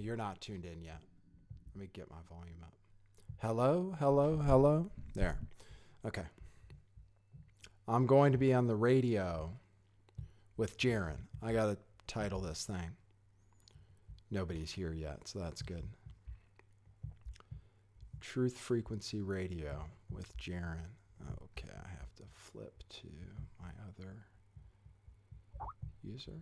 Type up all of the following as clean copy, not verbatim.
You're not tuned in yet. Let me get my volume up. Hello, hello, hello. There. Okay. I'm going to be on the radio with Jaron. I got to title this thing. Nobody's here yet, so that's good. Truth Frequency Radio with Jaron. Okay, I have to flip to my other user.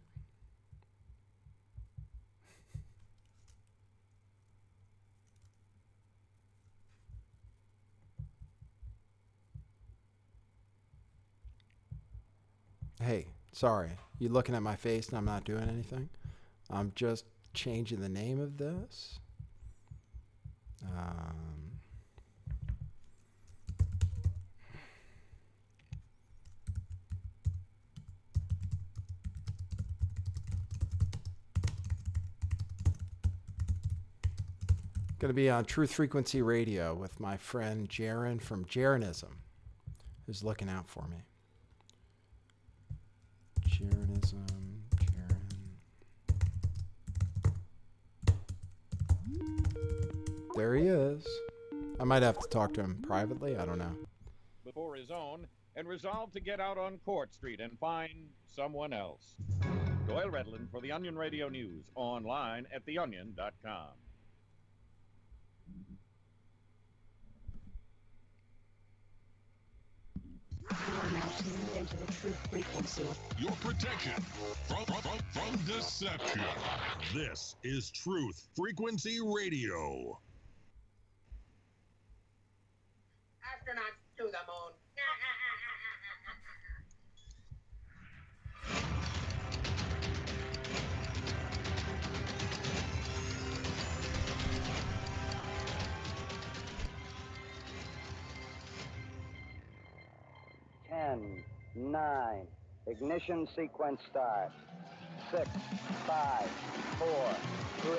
Hey, sorry. You looking at my face and I'm not doing anything? I'm just changing the name of this. Going to be on Truth Frequency Radio with my friend Jaron from Jeranism, who's looking out for me. Jeranism, Jaron. There he is. I might have to talk to him privately. I don't know. Before his own, and resolved to get out on Court Street and find someone else. Doyle Redland for the Onion Radio News, online at theonion.com. Into the truth frequency. Your protection from deception. This is Truth Frequency Radio. Astronauts to the moon. 10, 9, ignition sequence start. 6, 5, 4, 3, 2,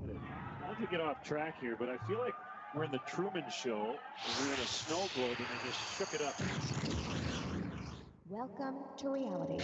1. Not to get off track here, but I feel like we're in the Truman Show, and we're in a snow globe, and they just shook it up. Welcome to reality.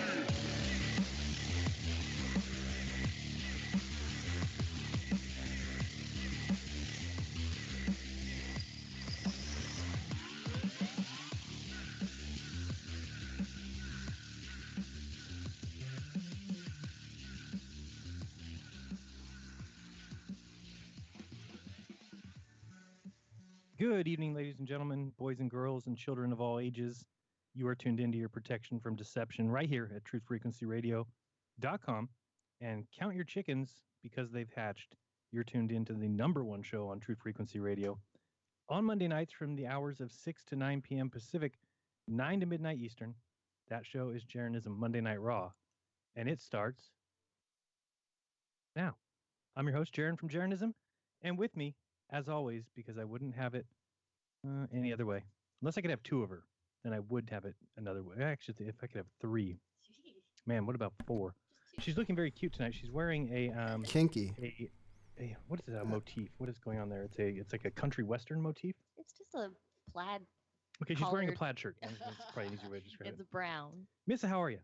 Good evening, ladies and gentlemen, boys and girls, and children of all ages. You are tuned into your protection from deception right here at truthfrequencyradio.com. And count your chickens because they've hatched. You're tuned into the #1 show on Truth Frequency Radio on Monday nights from the hours of 6 to 9 p.m. Pacific, 9 to midnight Eastern. That show is Jeranism Monday Night Raw, and it starts now. I'm your host, Jaron from Jeranism, and with me, as always, because I wouldn't have it any other way. Unless I could have 2 of her, then I would have it another way. Actually, if I could have 3. Man, what about 4? She's looking very cute tonight. She's wearing a kinky. A what is it? A motif? What is going on there? It's like a country western motif. It's just a plaid. Okay, she's wearing a plaid shirt. That's probably an easier way to describe it. It's brown. Missa, how are you?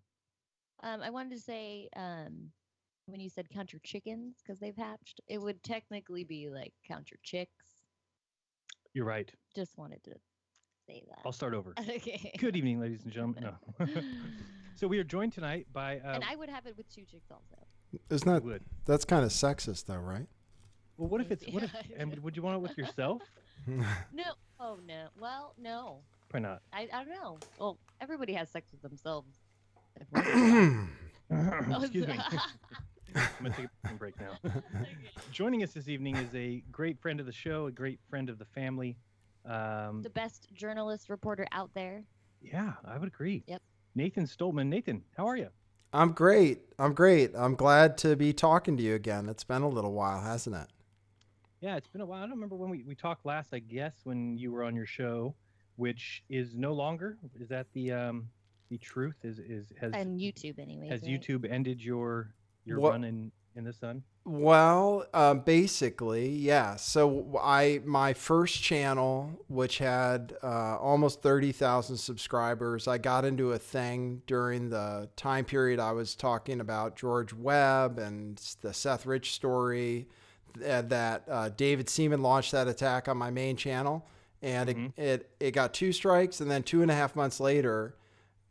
I wanted to say when you said count your chickens because they've hatched, it would technically be like count your chicks. You're right. Just wanted to say that. I'll start over. Okay. Good evening, ladies and gentlemen. No. So we are joined tonight by. And I would have it with 2 chicks also. Isn't that? That's kind of sexist, though, right? Well, what if it's? What if? And would you want it with yourself? No. Oh no. Well, no. Probably not. I don't know. Well, everybody has sex with themselves. Excuse me. I'm going to take a break now. Joining us this evening is a great friend of the show, a great friend of the family. The best journalist reporter out there. Yeah, I would agree. Yep. Nathan Stoltman. Nathan, how are you? I'm great. I'm glad to be talking to you again. It's been a little while, hasn't it? Yeah, it's been a while. I don't remember when we talked last, I guess, when you were on your show, which is no longer. Is that the truth? Has and YouTube anyways. Has right? YouTube ended your run in in the sun? Well, basically, yeah. So my first channel, which had almost 30,000 subscribers, I got into a thing during the time period I was talking about George Webb and the Seth Rich story, that David Seaman launched that attack on my main channel, and it got 2 strikes, and then 2.5 months later,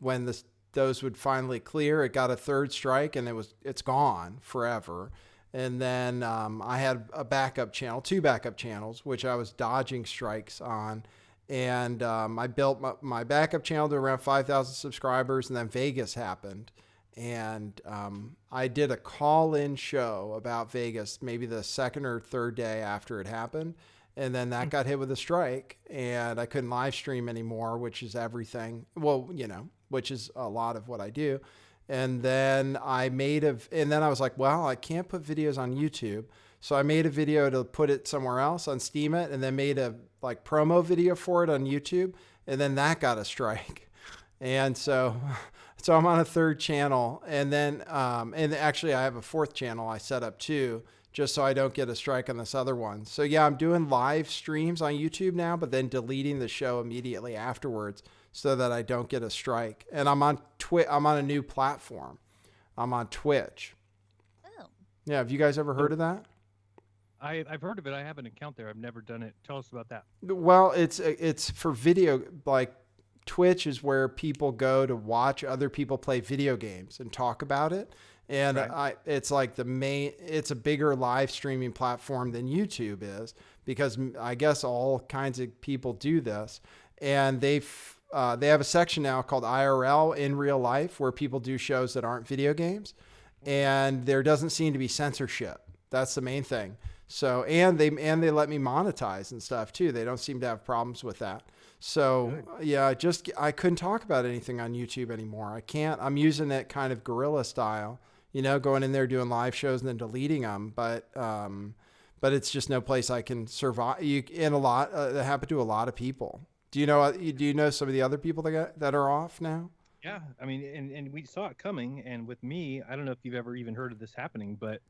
when those would finally clear, it got a 3rd strike, and it's gone forever. And then I had a backup channel, 2 backup channels, which I was dodging strikes on. And I built my backup channel to around 5,000 subscribers, and then Vegas happened. And I did a call-in show about Vegas, maybe the 2nd or 3rd day after it happened. And then that got hit with a strike, and I couldn't live stream anymore, which is everything. Well, which is a lot of what I do. And then I was like, well, I can't put videos on YouTube. So I made a video to put it somewhere else on Steam It, and then made a promo video for it on YouTube. And then that got a strike. And so I'm on a 3rd channel. And then, and actually I have a 4th channel I set up too, just so I don't get a strike on this other one. So yeah, I'm doing live streams on YouTube now, but then deleting the show immediately afterwards, so that I don't get a strike. And I'm on I'm on a new platform. I'm on Twitch. Oh. Yeah, have you guys ever heard of that? I've heard of it. I have an account there. I've never done it. Tell us about that. Well, it's for video. Like, Twitch is where people go to watch other people play video games and talk about it. And it's like it's a bigger live streaming platform than YouTube is, because I guess all kinds of people do this. And they have a section now called IRL, in real life, where people do shows that aren't video games, and there doesn't seem to be censorship. That's the main thing. So, and they let me monetize and stuff too. They don't seem to have problems with that. So yeah, I couldn't talk about anything on YouTube anymore. I can't. I'm using it kind of guerrilla style, going in there doing live shows and then deleting them. But it's just no place I can survive. That happened to a lot of people. Do you know some of the other people that are off now? Yeah, I mean, and we saw it coming. And with me, I don't know if you've ever even heard of this happening, but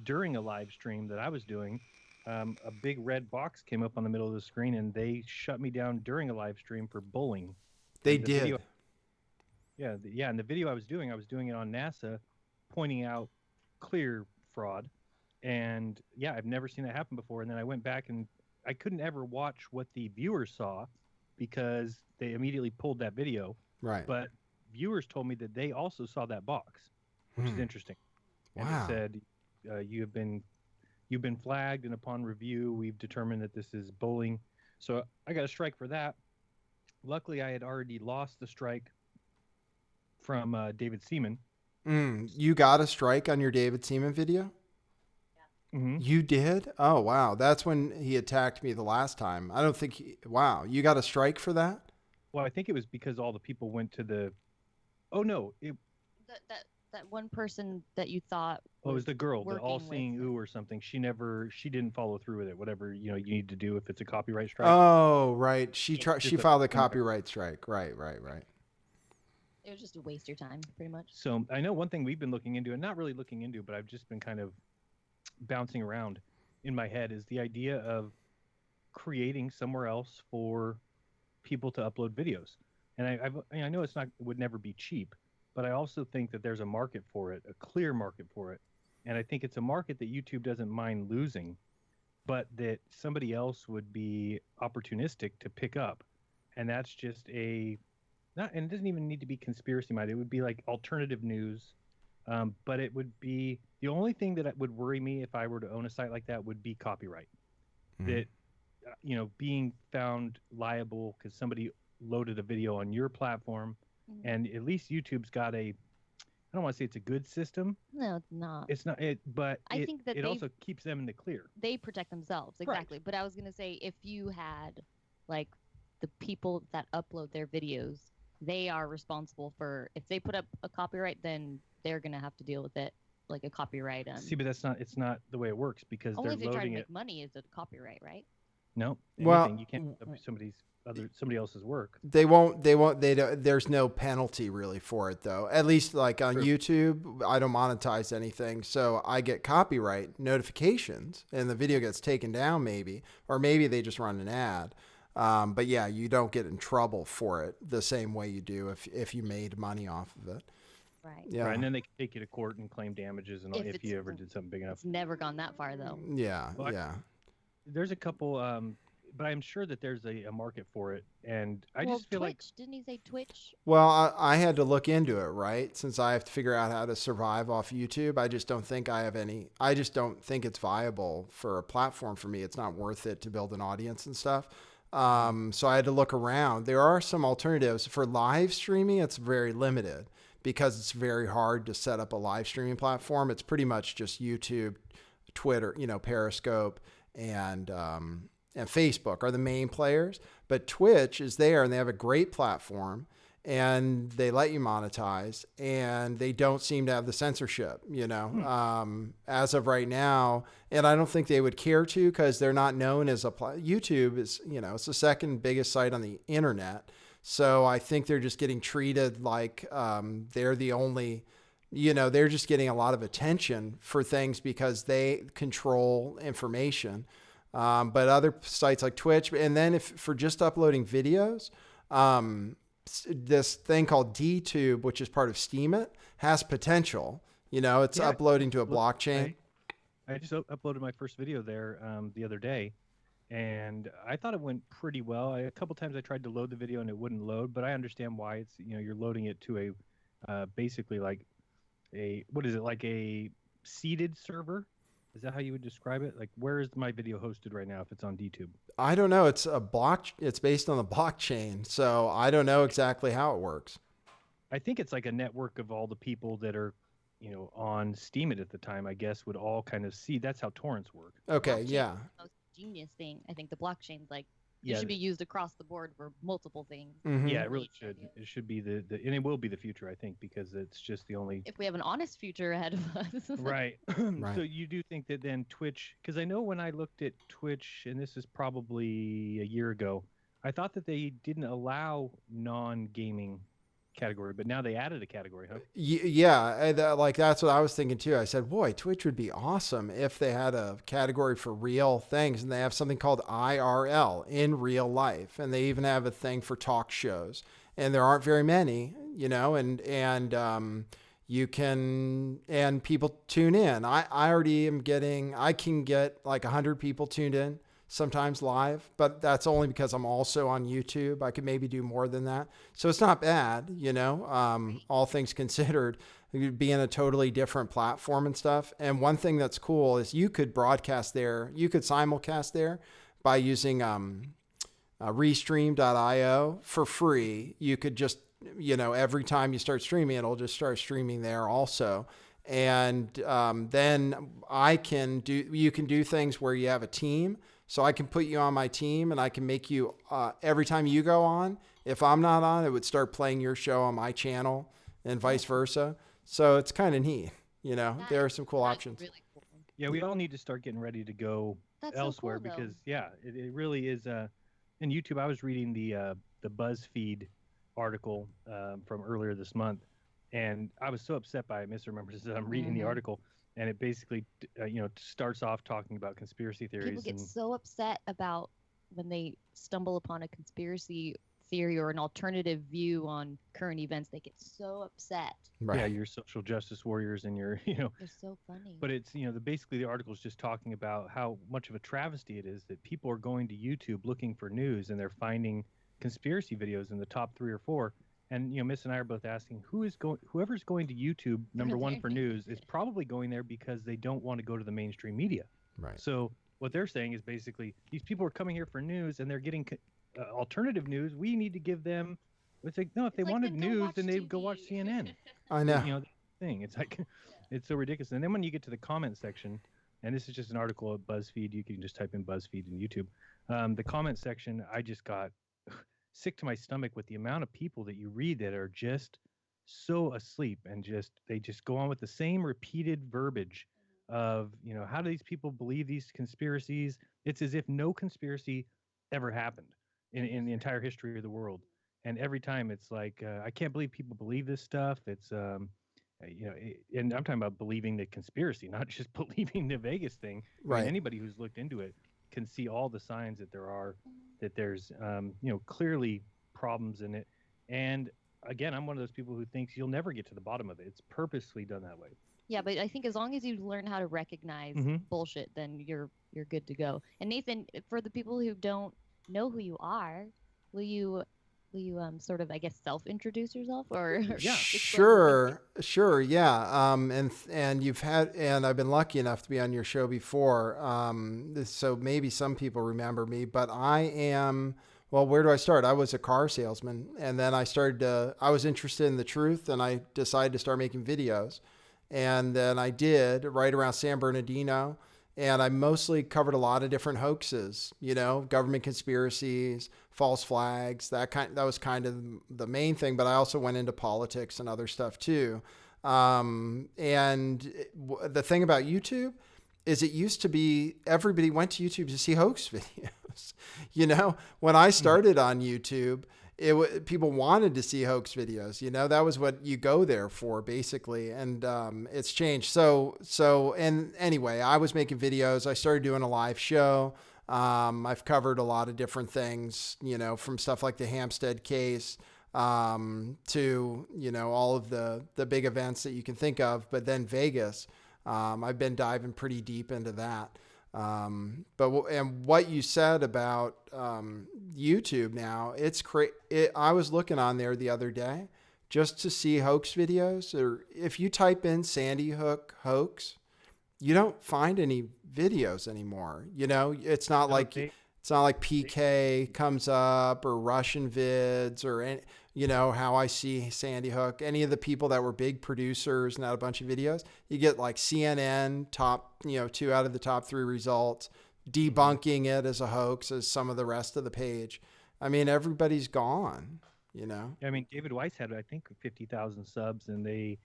during a live stream that I was doing, a big red box came up on the middle of the screen, and they shut me down during a live stream for bullying. They did. And the video I was doing it on NASA, pointing out clear fraud. And yeah, I've never seen that happen before. And then I went back, and I couldn't ever watch what the viewers saw, because they immediately pulled that video. Right. But viewers told me that they also saw that box, which is interesting. And Wow. it said, you've been flagged, and upon review, we've determined that this is bullying. So I got a strike for that. Luckily, I had already lost the strike from David Seaman. You got a strike on your David Seaman video? Mm-hmm. You did? Oh, wow. That's when he attacked me the last time. I don't think wow. You got a strike for that? Well, I think it was because all the people went to the... Oh, no. That one person that you thought it was the girl, the working all-seeing with- ooh or something. She didn't follow through with it. Whatever, you need to do if it's a copyright strike. Oh, right. She Just filed a copyright strike. Right. It was just a waste of your time, pretty much. So I know one thing we've been looking into, and not really looking into, but I've just been kind of bouncing around in my head, is the idea of creating somewhere else for people to upload videos. And I know it would never be cheap, but I also think that there's a market for it, a clear market for it. And I think it's a market that YouTube doesn't mind losing, but that somebody else would be opportunistic to pick up. And that's just and it doesn't even need to be conspiracy minded. It would be like alternative news. But it would be, the only thing that would worry me if I were to own a site like that would be copyright. That, being found liable because somebody loaded a video on your platform. And at least YouTube's got I don't want to say it's a good system. No, it's not. It's not but I think that it also keeps them in the clear. They protect themselves, exactly. Right. But I was gonna say, if you had like the people that upload their videos, they are responsible for, if they put up a copyright, then they're gonna have to deal with it, like a copyright. See, but it's not the way it works, because only they're if they try to loading make it. money is a copyright, right? No, Well, anything. You can't put up somebody else's work. they won't. They don't. There's no penalty really for it though. At least like on True. YouTube, I don't monetize anything, so I get copyright notifications, and the video gets taken down maybe, or maybe they just run an ad. But yeah, you don't get in trouble for it the same way you do if you made money off of it. Right. Yeah. Right, and then they can take you to court and claim damages and all, if you it's- ever did something big enough. It's never gone that far though. Yeah. Well, Yeah. There's a couple, but I'm sure that there's a market for it, and I Well, just feel like Twitch, didn't he say Twitch? Well, I had to look into it, right? Since I have to figure out how to survive off YouTube, I just don't think I have any. I just don't think it's viable for a platform for me. It's not worth it to build an audience and stuff. So I had to look around. There are some alternatives for live streaming. It's very limited because it's very hard to set up a live streaming platform. It's pretty much just YouTube, Twitter, Periscope, and Facebook are the main players. But Twitch is there, and they have a great platform, and they let you monetize, and they don't seem to have the censorship, as of right now. And I don't think they would care to, because they're not known as YouTube is, it's the second biggest site on the internet. So I think they're just getting treated like they're the only, they're just getting a lot of attention for things because they control information. But other sites like Twitch, and then for just uploading videos, this thing called DTube, which is part of Steemit, has potential. It's uploading to a blockchain. I just uploaded my first video there the other day, and I thought it went pretty well. A couple times I tried to load the video and it wouldn't load, but I understand why. It's you're loading it to a basically like like a seeded server. Is that how you would describe it? Like, where is my video hosted right now if it's on DTube? I don't know. It's it's based on the blockchain, so I don't know exactly how it works. I think it's like a network of all the people that are, on Steemit at the time, I guess, would all kind of see. That's how torrents work. Okay, Blockchain yeah. is the most genius thing. I think the blockchain's like it Yeah. should be used across the board for multiple things. Mhm. Yeah, it really should. It should be and it will be the future, I think, because it's just the only. If we have an honest future ahead of us. Right. Right. So you do think that then Twitch, because I know when I looked at Twitch, and this is probably a year ago, I thought that they didn't allow non-gaming category, but now they added a category, huh? Yeah, that's what I was thinking too. I said, boy, Twitch would be awesome if they had a category for real things, and they have something called IRL, in real life, and they even have a thing for talk shows, and there aren't very many, and you can, and people tune in. I already am getting, I can get like 100 people tuned in sometimes live, but that's only because I'm also on YouTube. I could maybe do more than that. So it's not bad, all things considered, being a totally different platform and stuff. And one thing that's cool is you could broadcast there, you could simulcast there by using restream.io for free. You could just, every time you start streaming, it'll just start streaming there also. And then you can do things where you have a team. So I can put you on my team, and I can make you, every time you go on, if I'm not on, it would start playing your show on my channel and vice versa. So it's kind of neat. There are some cool options. Really cool. Yeah, we all need to start getting ready to go That's so elsewhere cool, though. because, it really is. In YouTube, I was reading the BuzzFeed article from earlier this month, and I was so upset by it. Mr. Remembers that I'm reading the article. And it basically, starts off talking about conspiracy theories. People get so upset about when they stumble upon a conspiracy theory or an alternative view on current events. They get so upset. Right. Yeah, your social justice warriors and your, They're so funny. But it's, basically the article is just talking about how much of a travesty it is that people are going to YouTube looking for news and they're finding conspiracy videos in the top 3 or 4. And Miss and I are both asking whoever's going to YouTube, number one for news, is probably going there because they don't want to go to the mainstream media. Right. So what they're saying is basically these people are coming here for news and they're getting alternative news. We need to give them. It's like no, if they wanted news, then they'd go watch CNN. I know. Thing. It's like it's so ridiculous. And then when you get to the comment section, and this is just an article at BuzzFeed, you can just type in BuzzFeed and YouTube. The comment section, I just got sick to my stomach with the amount of people that you read that are just so asleep and they just go on with the same repeated verbiage of, how do these people believe these conspiracies? It's as if no conspiracy ever happened in the entire history of the world. And every time it's like, I can't believe people believe this stuff. It's, and I'm talking about believing the conspiracy, not just believing the Vegas thing. I Right. mean, anybody who's looked into it can see all the signs that there's, clearly problems in it. And again, I'm one of those people who thinks you'll never get to the bottom of it. It's purposely done that way. Yeah, but I think as long as you learn how to recognize bullshit, then you're good to go. And Nathan, for the people who don't know who you are, will you sort of, I guess, self-introduce yourself, or Sure, yeah. And I've been lucky enough to be on your show before. So maybe some people remember me, but I am. Well, where do I start? I was a car salesman, and then I was interested in the truth, and I decided to start making videos. And then I did right around San Bernardino, and I mostly covered a lot of different hoaxes, government conspiracies, false flags, that was kind of the main thing. But I also went into politics and other stuff too. And the thing about YouTube is it used to be everybody went to YouTube to see hoax videos. When I started on YouTube, people wanted to see hoax videos. That was what you go there for, basically. And it's changed. And anyway, I was making videos. I started doing a live show. I've covered a lot of different things, from stuff like the Hampstead case to, all of the big events that you can think of. But then Vegas, I've been diving pretty deep into that. And what you said about YouTube now, it's I was looking on there the other day just to see hoax videos. Or if you type in Sandy Hook hoax, you don't find any videos anymore. It's not like PK comes up or Russian vids or any, how I see Sandy Hook, any of the people that were big producers and had a bunch of videos. You get like CNN top, 2 out of the top 3 results, debunking it as a hoax as some of the rest of the page. I mean, everybody's gone, I mean, David Weiss had, I think, 50,000 subs, and they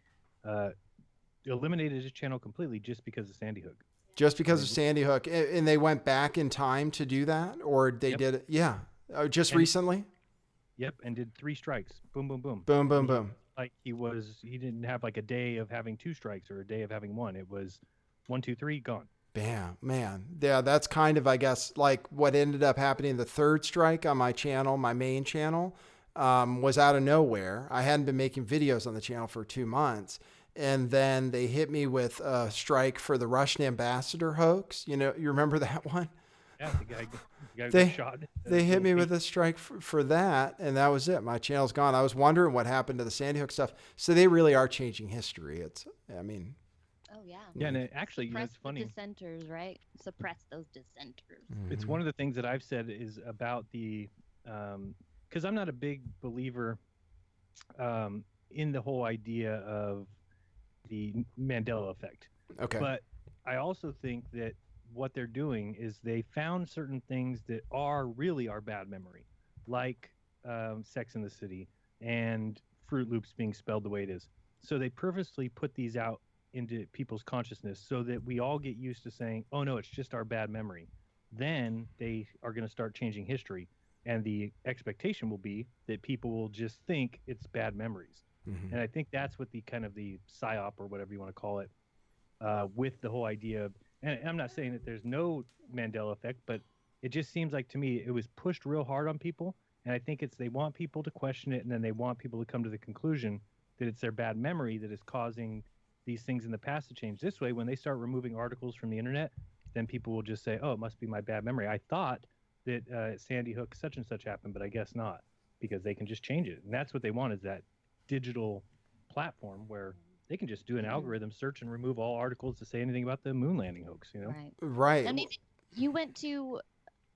eliminated his channel completely just because of Sandy Hook. Just because of Sandy Hook. And they went back in time to do that, or they did it? Yeah. Just recently? Yep. And did 3 strikes. Boom, boom, boom. Boom, boom, boom. Like he didn't have like a day of having 2 strikes or a day of having 1. It was 1, 2, 3, gone. Bam, man. Yeah, that's kind of, I guess, like what ended up happening. The 3rd strike on my channel, my main channel, was out of nowhere. I hadn't been making videos on the channel for 2 months. And then they hit me with a strike for the Russian ambassador hoax. You remember that one? Yeah, the guy got shot. They hit me with a strike for that, and that was it. My channel's gone. I was wondering what happened to the Sandy Hook stuff. So they really are changing history. Oh yeah. Yeah, and actually, Suppress it's funny. The dissenters, right? Suppress those dissenters. It's one of the things that I've said is about the, because I'm not a big believer in the whole idea of the Mandela effect. Okay. But I also think that what they're doing is they found certain things that are really our bad memory, like Sex in the City and Fruit Loops being spelled the way it is. So they purposely put these out into people's consciousness so that we all get used to saying, oh no, it's just our bad memory. Then they are going to start changing history. And the expectation will be that people will just think it's bad memories. And I think that's what the kind of the psyop or whatever you want to call it, with the whole idea of, and I'm not saying that there's no Mandela effect, but it just seems like to me it was pushed real hard on people. And I think they want people to question it, and then they want people to come to the conclusion that it's their bad memory that is causing these things in the past to change. This way, when they start removing articles from the internet, then people will just say, oh, it must be my bad memory. I thought that Sandy Hook such and such happened, but I guess not, because they can just change it. And that's what they want, is that digital platform where they can just do an algorithm search and remove all articles to say anything about the moon landing hoax, Right. And you went to,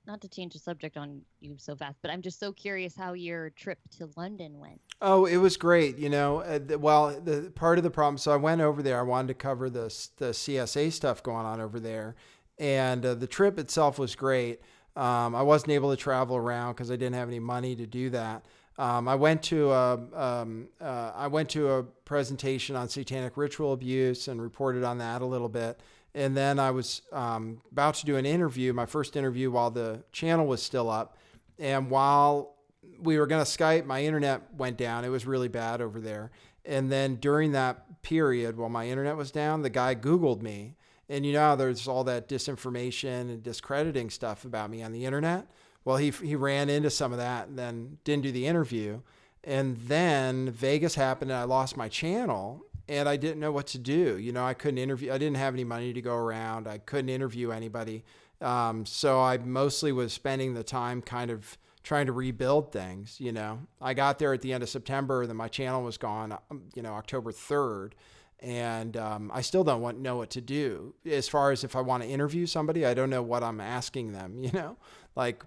not to change the subject on you so fast, but I'm just so curious how your trip to London went. Oh, it was great. The part of the problem, so I went over there, I wanted to cover the CSA stuff going on over there. And the trip itself was great. I wasn't able to travel around because I didn't have any money to do that. I went to a presentation on satanic ritual abuse and reported on that a little bit. And then I was about to do an interview, my first interview while the channel was still up. And while we were going to Skype, my internet went down. It was really bad over there. And then during that period, while my internet was down, the guy Googled me. And you know how there's all that disinformation and discrediting stuff about me on the internet? Well, he ran into some of that and then didn't do the interview. And then Vegas happened and I lost my channel and I didn't know what to do. You know, I couldn't interview. I didn't have any money to go around. I couldn't interview anybody. So I mostly was spending the time kind of trying to rebuild things. You know, I got there at the end of September, then my channel was gone, you know, October 3rd. And I still don't know what to do. As far as if I want to interview somebody, I don't know what I'm asking them, you know, like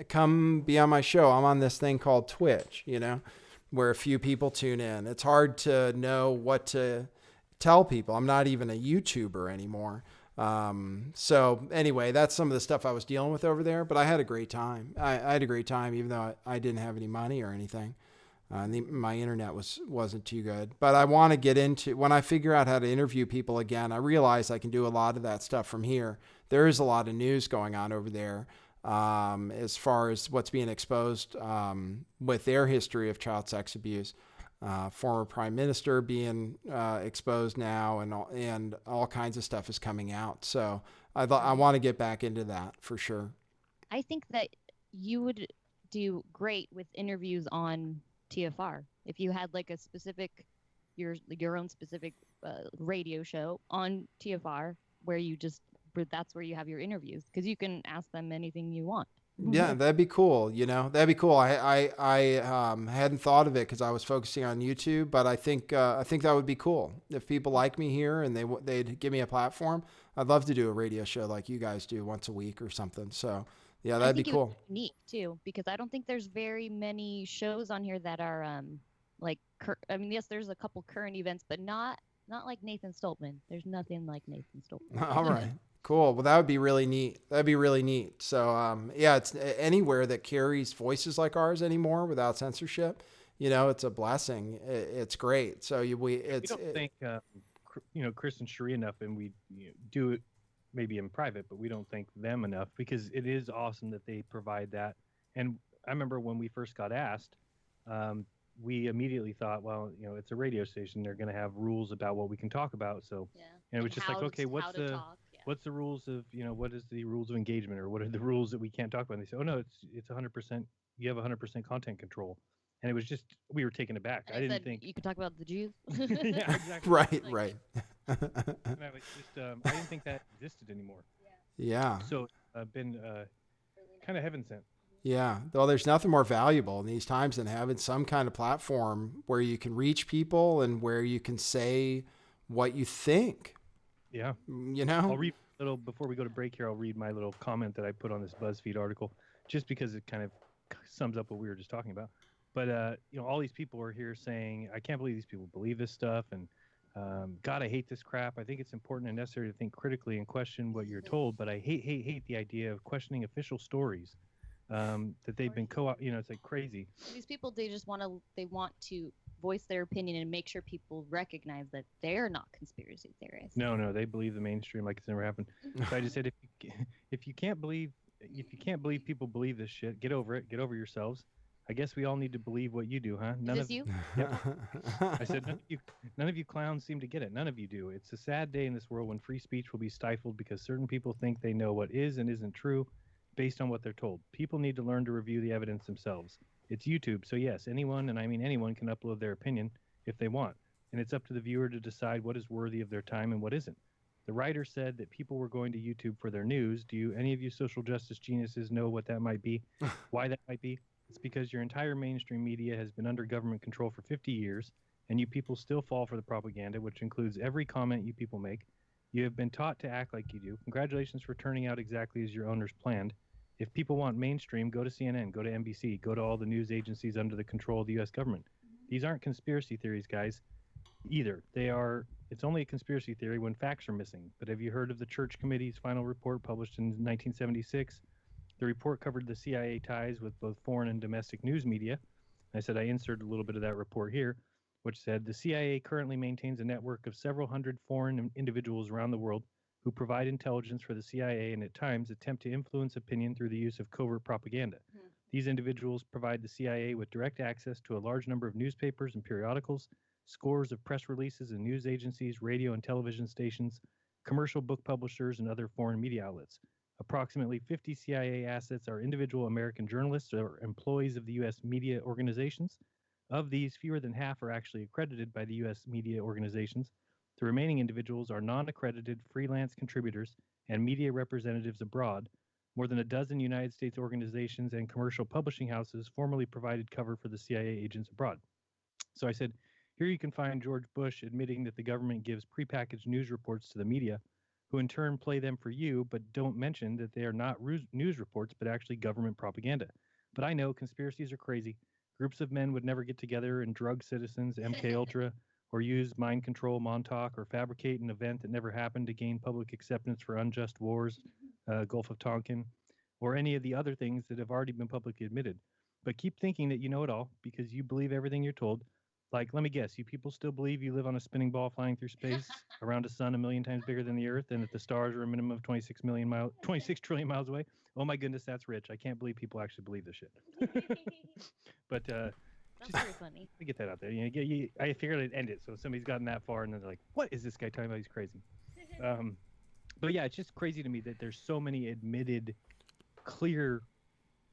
come be on my show. I'm on this thing called Twitch, you know, where a few people tune in. It's hard to know what to tell people. I'm not even a YouTuber anymore. So anyway, that's some of the stuff I was dealing with over there, but I had a great time. I had a great time, even though I didn't have any money or anything. My internet wasn't too good, but I want to get into, when I figure out how to interview people again, I realize I can do a lot of that stuff from here. There is a lot of news going on over there, as far as what's being exposed, with their history of child sex abuse, former prime minister being, exposed now and all kinds of stuff is coming out. So I want to get back into that for sure. I think that you would do great with interviews on TFR if you had like a specific your own specific radio show on TFR where that's where you have your interviews, because you can ask them anything you want. Yeah, that'd be cool. You know, that'd be cool. I hadn't thought of it because I was focusing on YouTube, but I think that would be cool if people like me here and they'd give me a platform. I'd love to do a radio show like you guys do once a week or something. So yeah, that'd be cool. Neat too, because I don't think there's very many shows on here that are like I mean, yes, there's a couple current events, but not like Nathan Stoltman. There's nothing like Nathan Stoltman. All right. Cool. Well, that would be really neat. That'd be really neat. So, yeah, it's anywhere that carries voices like ours anymore without censorship. You know, it's a blessing. It's great. So we don't think, you know, Chris and Sheree enough, and we do it maybe in private, but we don't thank them enough because it is awesome that they provide that. And I remember when we first got asked, we immediately thought, well, you know, it's a radio station. They're going to have rules about what we can talk about. So, and it was just like, okay, what's the rules of, you know, what is the rules of engagement, or what are the rules that we can't talk about? And they say, oh no, it's 100%. You have 100% content control. And it was just, we were taken aback. I didn't think you could talk about the Jews. Yeah, exactly. Right. And I was just, I didn't think that existed anymore. Yeah. So been kind of heaven sent. Yeah. Well, there's nothing more valuable in these times than having some kind of platform where you can reach people and where you can say what you think. Yeah. You know, I'll read a little before we go to break here. I'll read my little comment that I put on this BuzzFeed article, just because it kind of sums up what we were just talking about. But, you know, all these people are here saying, I can't believe these people believe this stuff. And God, I hate this crap. I think it's important and necessary to think critically and question what you're told. But I hate the idea of questioning official stories that they've been you know, it's like crazy. These people, they want to voice their opinion and make sure people recognize that they're not conspiracy theorists. No, they believe the mainstream like it's never happened. So I just said, if you can't believe people believe this shit, get over it. Get over yourselves. I guess we all need to believe what you do, huh? You? Yep. I said, none of you clowns seem to get it. None of you do. It's a sad day in this world when free speech will be stifled because certain people think they know what is and isn't true based on what they're told. People need to learn to review the evidence themselves. It's YouTube, so yes, anyone, and I mean anyone, can upload their opinion if they want. And it's up to the viewer to decide what is worthy of their time and what isn't. The writer said that people were going to YouTube for their news. Do any of you social justice geniuses know what that might be? Why that might be? It's because your entire mainstream media has been under government control for 50 years, and you people still fall for the propaganda, which includes every comment you people make. You have been taught to act like you do. Congratulations for turning out exactly as your owners planned. If people want mainstream, go to CNN, go to NBC, go to all the news agencies under the control of the U.S. government. These aren't conspiracy theories, guys, either. It's only a conspiracy theory when facts are missing. But have you heard of the Church Committee's final report published in 1976? The report covered the CIA ties with both foreign and domestic news media. I said I inserted a little bit of that report here, which said the CIA currently maintains a network of several hundred foreign individuals around the world who provide intelligence for the CIA and at times attempt to influence opinion through the use of covert propaganda. These individuals provide the CIA with direct access to a large number of newspapers and periodicals, scores of press releases and news agencies, radio and television stations, commercial book publishers, and other foreign media outlets. Approximately 50 CIA assets are individual American journalists or employees of the U.S. media organizations. Of these, fewer than half are actually accredited by the U.S. media organizations. The remaining individuals are non-accredited freelance contributors and media representatives abroad. More than a dozen United States organizations and commercial publishing houses formerly provided cover for the CIA agents abroad. So I said, here you can find George Bush admitting that the government gives prepackaged news reports to the media, who in turn play them for you, but don't mention that they are not news reports, but actually government propaganda. But I know conspiracies are crazy. Groups of men would never get together and drug citizens, MK Ultra, or use mind control, Montauk, or fabricate an event that never happened to gain public acceptance for unjust wars, Gulf of Tonkin, or any of the other things that have already been publicly admitted. But keep thinking that you know it all because you believe everything you're told. Like, let me guess, you people still believe you live on a spinning ball flying through space around a sun 1,000,000 times bigger than the Earth and that the stars are a minimum of 26 trillion miles away? Oh my goodness, that's rich. I can't believe people actually believe this shit. But That's very funny. to get that out there. I figured I'd end it. So somebody's gotten that far and then they're like, what is this guy talking about? He's crazy. But yeah, it's just crazy to me that there's so many admitted, clear,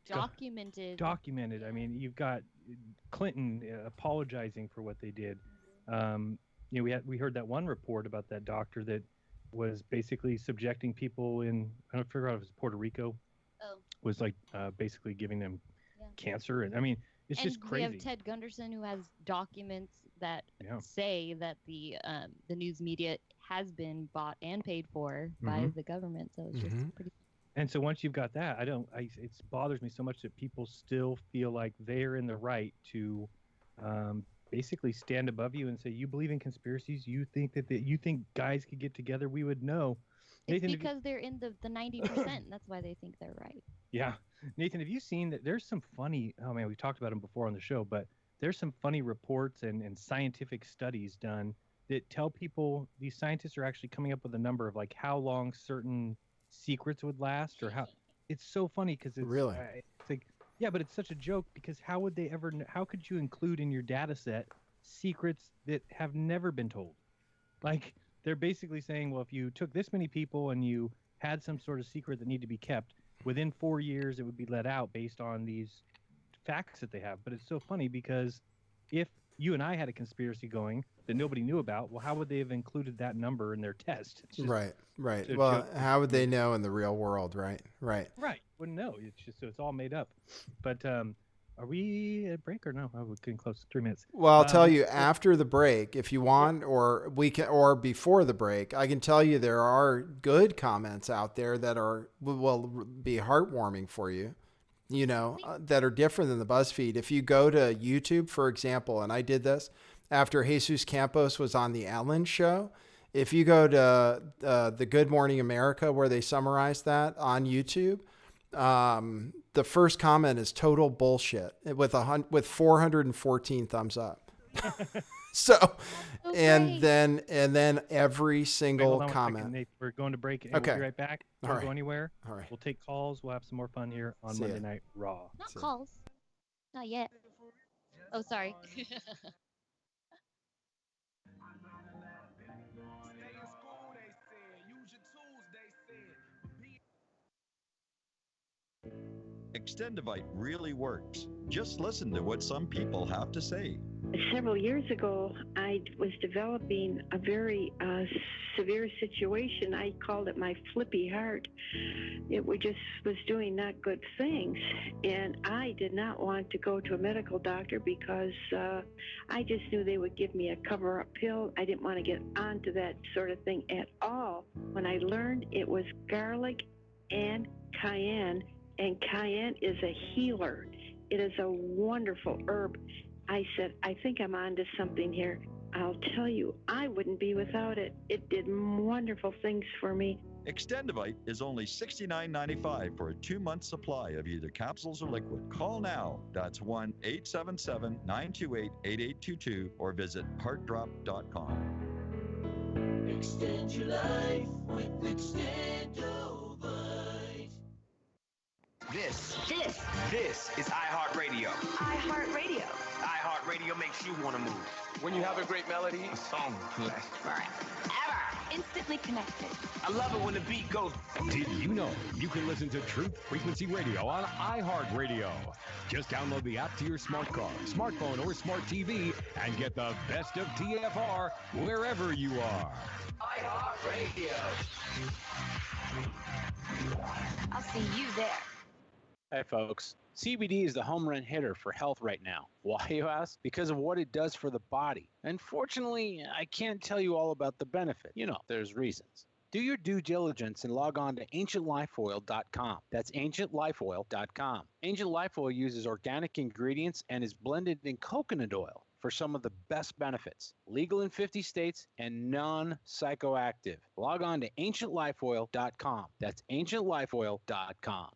Documented. I mean, you've got Clinton apologizing for what they did. We heard that one report about that doctor that was basically subjecting people in, I don't figure out if it was Puerto Rico. Oh. Was like basically giving them cancer. And I mean, it's just crazy. We have Ted Gunderson who has documents that say that the news media has been bought and paid for by the government. So it's just pretty. And so once you've got that, it bothers me so much that people still feel like they're in the right to basically stand above you and say, you believe in conspiracies, you think that you think guys could get together, we would know. It's Nathan, because they're in the 90%, and that's why they think they're right. Yeah. Nathan, have you seen that there's some funny, oh man, we talked about them before on the show, but there's some funny reports and scientific studies done that tell people, these scientists are actually coming up with a number of like how long certain secrets would last or how. It's so funny because it's really it's like, yeah, but it's such a joke because how would they ever how could you include in your data set secrets that have never been told? Like they're basically saying, well, if you took this many people and you had some sort of secret that needed to be kept, within 4 years it would be let out based on these facts that they have. But it's so funny because if you and I had a conspiracy going that nobody knew about, well, how would they have included that number in their test? Right. Well, how would they know in the real world, right? Wouldn't know. It's just so it's all made up. But are we at break or no? Oh, we're getting close. 3 minutes. Well, I'll tell you after the break if you want, or we can, or before the break. I can tell you there are good comments out there that will be heartwarming for you. That are different than the BuzzFeed. If you go to YouTube, for example, and I did this after Jesus Campos was on the Ellen show. If you go to the Good Morning America, where they summarize that on YouTube, the first comment is total bullshit with 414 thumbs up. So, and then every single comment. Nate, we're going to break. Okay. We'll be right back. Don't go anywhere. All right. We'll take calls. We'll have some more fun here on Monday Night Raw. Not calls. Not yet. Oh, sorry. Extendivite really works. Just listen to what some people have to say. Several years ago, I was developing a very severe situation. I called it my flippy heart. It was doing not good things. And I did not want to go to a medical doctor because I just knew they would give me a cover-up pill. I didn't want to get onto that sort of thing at all. When I learned it was garlic and cayenne is a healer. It is a wonderful herb. I said, I think I'm onto something here. I'll tell you, I wouldn't be without it. It did wonderful things for me. Extendivite is only $69.95 for a 2-month supply of either capsules or liquid. Call now. That's 1-877-928-8822 or visit heartdrop.com. Extend your life with Extendovite. This is iHeartRadio. iHeartRadio. iHeartRadio makes you want to move. When you have a great melody, a song lasts forever. Instantly connected. I love it when the beat goes. Did you know you can listen to Truth Frequency Radio on iHeartRadio? Just download the app to your smart car, smartphone, or smart TV and get the best of TFR wherever you are. iHeartRadio. I'll see you there. Hey folks, CBD is the home run hitter for health right now. Why, you ask? Because of what it does for the body. Unfortunately, I can't tell you all about the benefit. You know, there's reasons. Do your due diligence and log on to ancientlifeoil.com. That's ancientlifeoil.com. Ancient Life Oil uses organic ingredients and is blended in coconut oil for some of the best benefits. Legal in 50 states and non-psychoactive. Log on to ancientlifeoil.com. That's ancientlifeoil.com.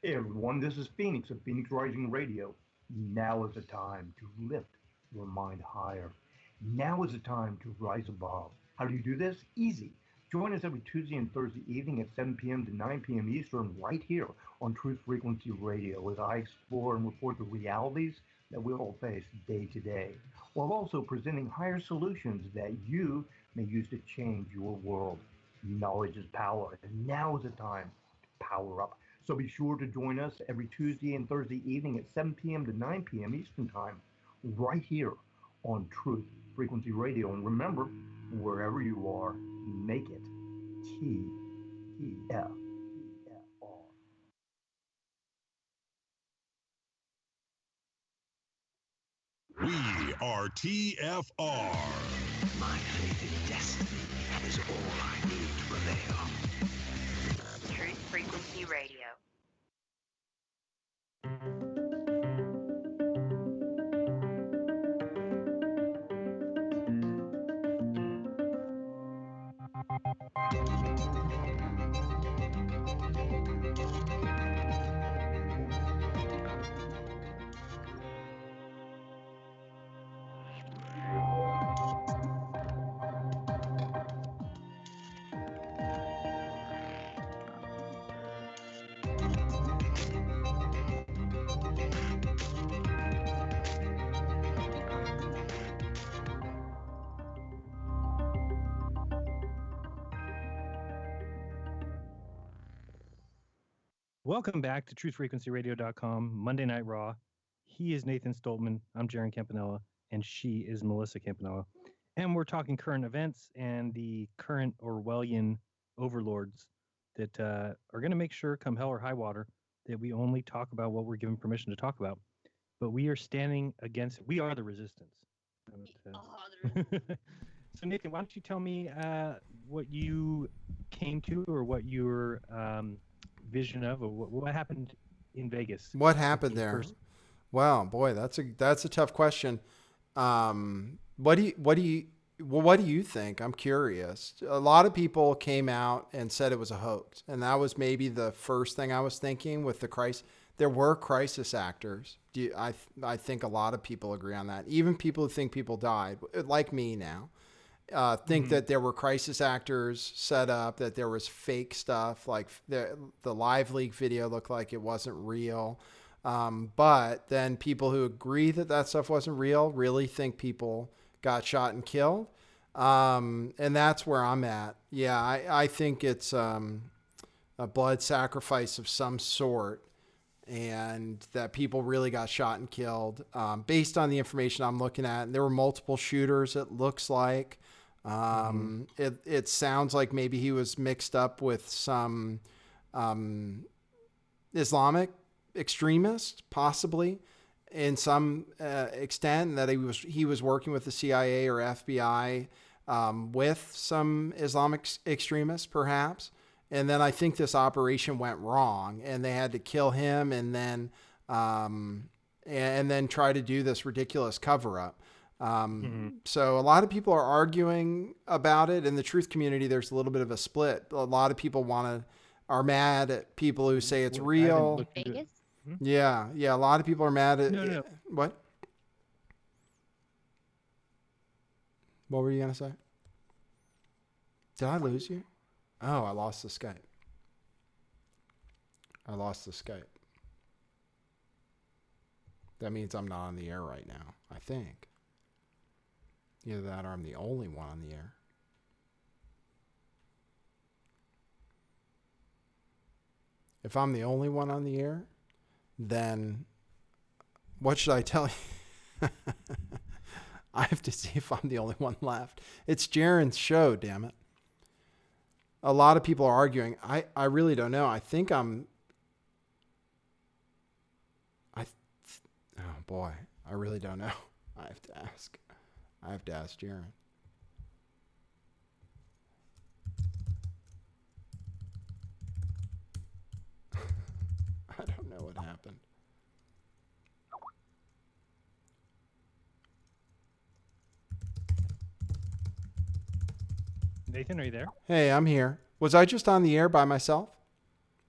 Hey everyone, this is Phoenix of Phoenix Rising Radio. Now is the time to lift your mind higher. Now is the time to rise above. How do you do this? Easy. Join us every Tuesday and Thursday evening at 7 p.m. to 9 p.m. Eastern right here on Truth Frequency Radio as I explore and report the realities that we all face day to day, while also presenting higher solutions that you may use to change your world. Knowledge is power, and now is the time to power up. So be sure to join us every Tuesday and Thursday evening at 7 p.m. to 9 p.m. Eastern Time, right here on Truth Frequency Radio. And remember, wherever you are, make it TEFR. We are TFR. My faith in destiny is all I need to prevail. Truth Frequency Radio. Welcome back to truthfrequencyradio.com, Monday Night Raw. He is Nathan Stoltman. I'm Jaron Campanella, and she is Melissa Campanella. And we're talking current events and the current Orwellian overlords that are going to make sure, come hell or high water, that we only talk about what we're given permission to talk about. But we are standing against it. We are the resistance. So, Nathan, why don't you tell me what you came to or what your vision of, or what happened in Vegas? What happened there? Wow, boy, that's a tough question. What do you think? I'm curious. A lot of people came out and said it was a hoax, and that was maybe the first thing I was thinking with the crisis. There were crisis actors. I think a lot of people agree on that. Even people who think people died, like me now, think that there were crisis actors set up, that there was fake stuff, like the live leak video looked like it wasn't real. But then people who agree that that stuff wasn't real really think people got shot and killed. And that's where I'm at. Yeah, I think it's a blood sacrifice of some sort, and that people really got shot and killed based on the information I'm looking at. And there were multiple shooters, it looks like. It sounds like maybe he was mixed up with some Islamic extremist, possibly in some extent, that he was working with the CIA or FBI with some Islamic extremists, perhaps. And then I think this operation went wrong, and they had to kill him, and then try to do this ridiculous cover up. So a lot of people are arguing about it. In the truth community, there's a little bit of a split. A lot of people want to are mad at people who say it's I haven't real. looked into it. Vegas? Yeah, a lot of people are mad at No. What? What were you gonna say? Did I lose you? Oh, I lost the Skype. That means I'm not on the air right now, I think. Either that or I'm the only one on the air. If I'm the only one on the air, then what should I tell you? I have to see if I'm the only one left. It's Jaren's show, damn it. A lot of people are arguing. I really don't know. I think I'm... Oh, boy. I really don't know. I have to ask. Jaren. I don't know what happened. Nathan, are you there? Hey, I'm here. Was I just on the air by myself?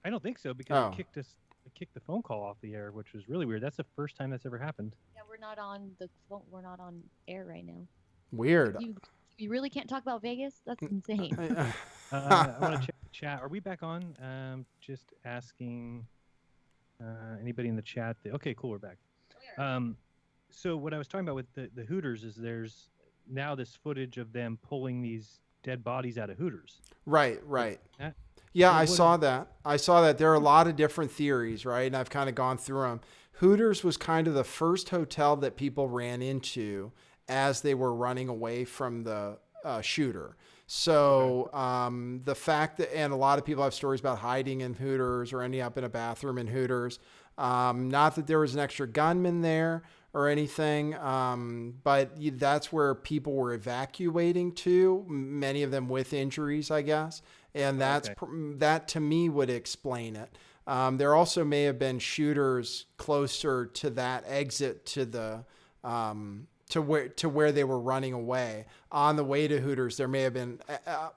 I don't think so because it kicked the phone call off the air, which was really weird. That's the first time that's ever happened. Yeah, we're not on the phone. We're not on air right now. Weird. You really can't talk about Vegas? That's insane. I want to check the chat. Are we back on? Just asking anybody in the chat. Okay, cool. We're back. So what I was talking about with the Hooters is there's now this footage of them pulling these dead bodies out of Hooters. Right. Yeah, I saw that. There are a lot of different theories, right? And I've kind of gone through them. Hooters was kind of the first hotel that people ran into as they were running away from the shooter. So the fact that, and a lot of people have stories about hiding in Hooters or ending up in a bathroom in Hooters. Not that there was an extra gunman there or anything, but that's where people were evacuating to, many of them with injuries, I guess. And that to me would explain it. There also may have been shooters closer to that exit to the to where they were running away. On the way to Hooters, there may have been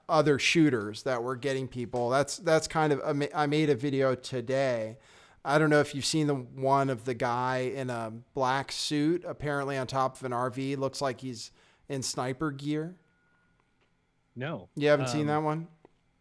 other shooters that were getting people. That's kind of, I made a video today. I don't know if you've seen the one of the guy in a black suit, apparently on top of an RV. Looks like he's in sniper gear. No. You haven't seen that one?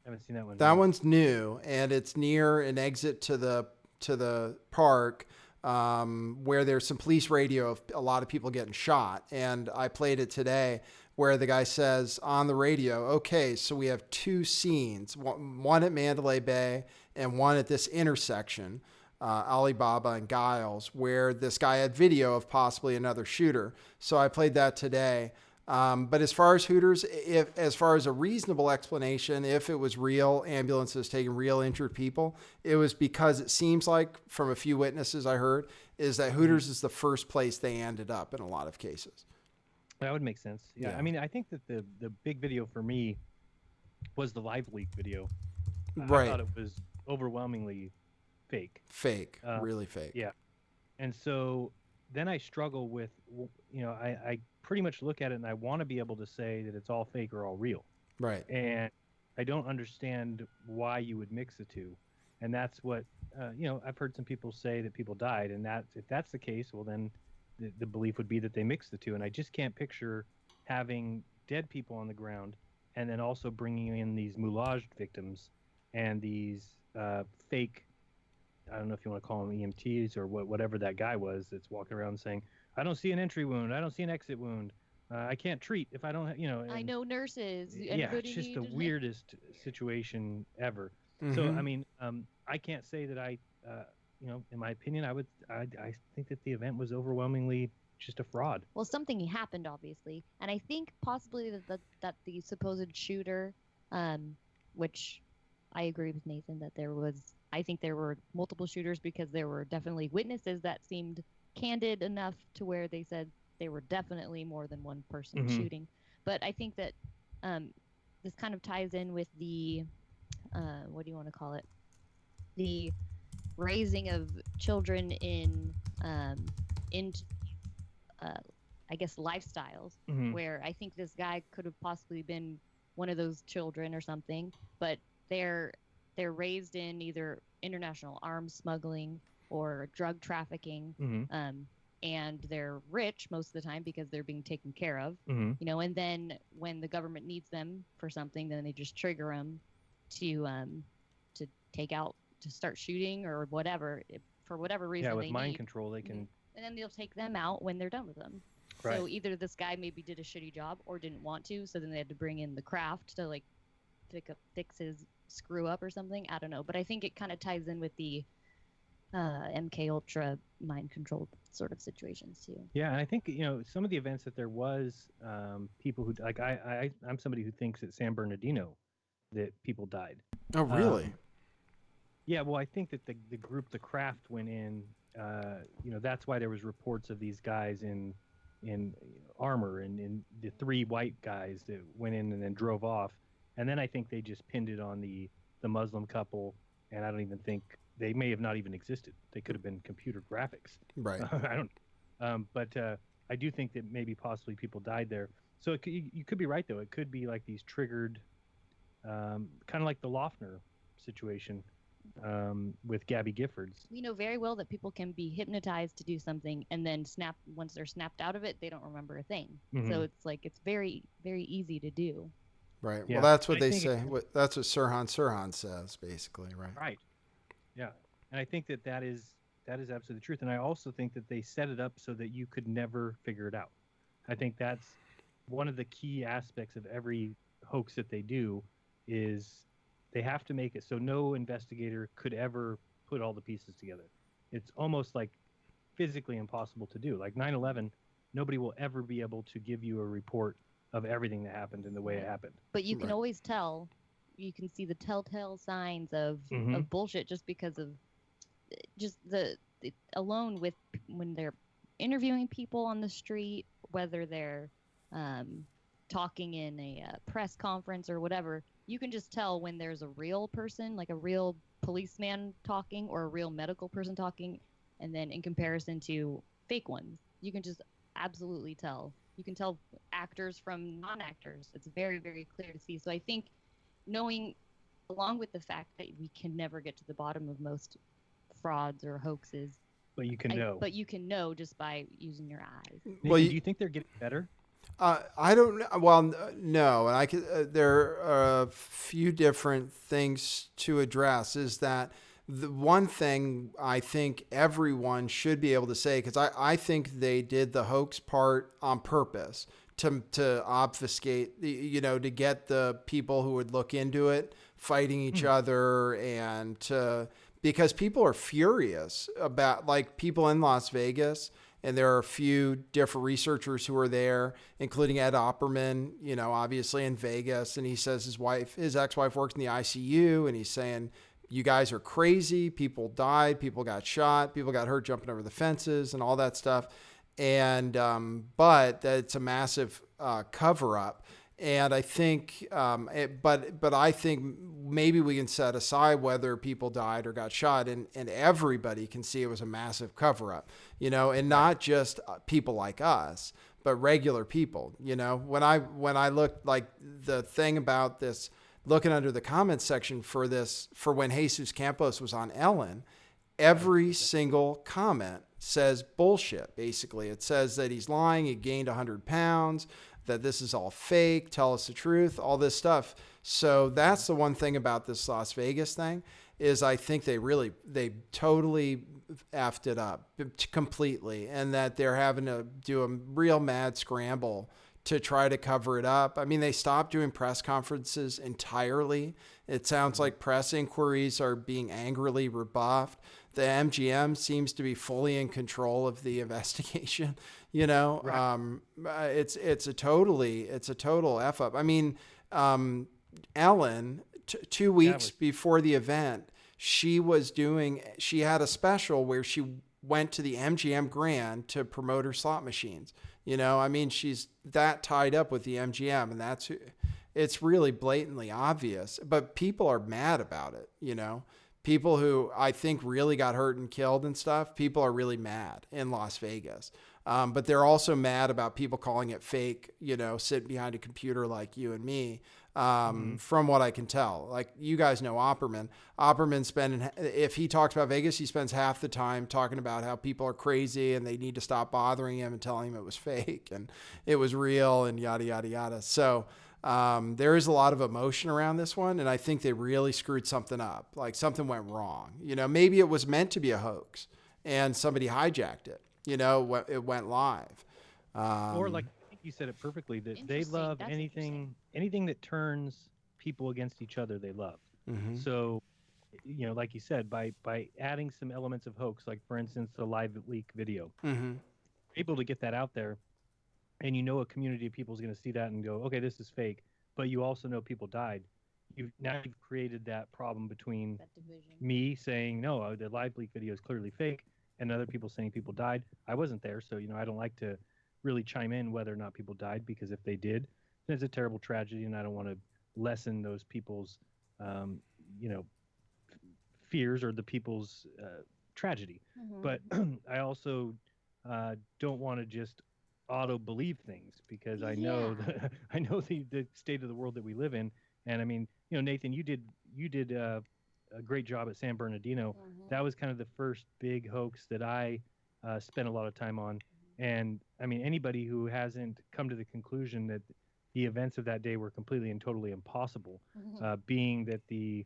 I haven't seen that one. That one's new, and it's near an exit to the park where there's some police radio of a lot of people getting shot. And I played it today where the guy says on the radio, okay, so we have two scenes, one at Mandalay Bay and one at this intersection, Alibaba and Giles, where this guy had video of possibly another shooter. So I played that today. But as far as Hooters, as far as a reasonable explanation, if it was real ambulances taking real injured people, it was because it seems like from a few witnesses I heard is that Hooters is the first place they ended up in a lot of cases. That would make sense. Yeah. I mean, I think that the big video for me was the live leak video. Right. I thought it was overwhelmingly fake. Really fake. Yeah. And so then I struggle with, I pretty much look at it and I want to be able to say that it's all fake or all real. Right. And I don't understand why you would mix the two. And that's what, I've heard some people say that people died, and if that's the case, well, then the belief would be that they mixed the two. And I just can't picture having dead people on the ground and then also bringing in these moulaged victims and these fake, I don't know if you want to call them EMTs or whatever that guy was that's walking around saying, I don't see an entry wound, I don't see an exit wound, I can't treat if I don't, I know nurses. Yeah, it's just the weirdest situation ever. Mm-hmm. So, I mean, I can't say that in my opinion, I think that the event was overwhelmingly just a fraud. Well, something happened, obviously. And I think possibly that the supposed shooter, which I agree with Nathan that I think there were multiple shooters because there were definitely witnesses that seemed candid enough to where they said there were definitely more than one person shooting. But I think that this kind of ties in with the, what do you want to call it? The raising of children in I guess lifestyles where I think this guy could have possibly been one of those children or something, but they're they're raised in either international arms smuggling or drug trafficking. And they're rich most of the time because they're being taken care of, you know, and then when the government needs them for something, then they just trigger them to take out, to start shooting or whatever, for whatever reason. Yeah, with they mind need. control, they can. And then they'll take them out when they're done with them. Right. So either this guy maybe did a shitty job or didn't want to, so then they had to bring in the craft to like fix his screw up or something. I don't know, but I think it kind of ties in with the MK Ultra mind controlled sort of situations too. Yeah, and I think, you know, some of the events that there was people who, like, I'm somebody who thinks at San Bernardino that people died. Oh, really? Yeah, well, I think that the group, the craft, went in. You know, that's why there was reports of these guys in armor and in the 3 white guys that went in and then drove off. And then I think they just pinned it on the Muslim couple, and I don't even think they may have not even existed. They could have been computer graphics. Right. I don't. But I do think that maybe possibly people died there. So you could be right, though. It could be like these triggered, kind of like the Loeffner situation with Gabby Giffords. We know very well that people can be hypnotized to do something and then once they're snapped out of it, they don't remember a thing. So it's like, it's very, very easy to do. Right. Yeah. Well, that's what they say. That's what Sirhan says, basically, right? Right. Yeah. And I think that is absolutely the truth. And I also think that they set it up so that you could never figure it out. I think that's one of the key aspects of every hoax that they do is they have to make it so no investigator could ever put all the pieces together. It's almost like physically impossible to do. Like 9/11, nobody will ever be able to give you a report of everything that happened and the way it happened. But you can always tell. You can see the telltale signs of bullshit just because of just the alone with when they're interviewing people on the street, whether they're talking in a press conference or whatever. You can just tell when there's a real person, like a real policeman talking or a real medical person talking, and then in comparison to fake ones, you can just absolutely tell. You can tell actors from non-actors. It's very, very clear to see. So I think knowing, along with the fact that we can never get to the bottom of most frauds or hoaxes. But you can know. But you can know just by using your eyes. Well, do you think they're getting better? I don't know. Well, no. And there are a few different things to address. Is that the one thing I think everyone should be able to say, because I think they did the hoax part on purpose to obfuscate, you know, to get the people who would look into it fighting each other, and because people are furious about, like, people in Las Vegas. And there are a few different researchers who are there, including Ed Opperman, you know, obviously in Vegas. And he says his ex-wife works in the ICU, and he's saying, you guys are crazy. People died. People got shot. People got hurt jumping over the fences and all that stuff. And, but it's a massive cover up. And I think, but I think maybe we can set aside whether people died or got shot, and everybody can see it was a massive cover up, you know, and not just people like us, but regular people. You know, when I looked, like, the thing about this, looking under the comments section for when Jesus Campos was on Ellen, every single comment says bullshit. Basically, it says that he's lying. He gained 100 pounds. That this is all fake, tell us the truth, all this stuff. So that's the one thing about this Las Vegas thing, is I think they totally effed it up completely, and that they're having to do a real mad scramble to try to cover it up. I mean, they stopped doing press conferences entirely. It sounds like press inquiries are being angrily rebuffed. The MGM seems to be fully in control of the investigation. You know, right. It's a total F up. I mean, Ellen, 2 weeks before the event, she had a special where she went to the MGM Grand to promote her slot machines. You know, I mean, she's that tied up with the MGM, and it's really blatantly obvious, but people are mad about it. You know, people who I think really got hurt and killed and stuff, people are really mad in Las Vegas. But they're also mad about people calling it fake, you know, sitting behind a computer like you and me. from what I can tell. Like, you guys know Opperman. If he talks about Vegas, he spends half the time talking about how people are crazy and they need to stop bothering him and telling him it was fake and it was real and yada, yada, yada. So there is a lot of emotion around this one, and I think they really screwed something up. Like, something went wrong. Maybe it was meant to be a hoax and somebody hijacked it. It went live. Or like I think you said it perfectly, that they love anything that turns people against each other, they love. Mm-hmm. So, like you said, by adding some elements of hoax, like for instance, the live leak video, mm-hmm. able to get that out there, and a community of people is going to see that and go, okay, this is fake. But you also know people died. You've created that problem between me saying, no, the live leak video is clearly fake, and other people saying people died. I wasn't there, so I don't like to really chime in whether or not people died, because if they did, then it's a terrible tragedy, and I don't want to lessen those people's fears or the people's tragedy. Mm-hmm. But I also don't want to just auto believe things, because I know the state of the world that we live in. And I mean, Nathan, you did a great job at San Bernardino. Mm-hmm. That was kind of the first big hoax that I spent a lot of time on. And I mean, anybody who hasn't come to the conclusion that the events of that day were completely and totally impossible, being that the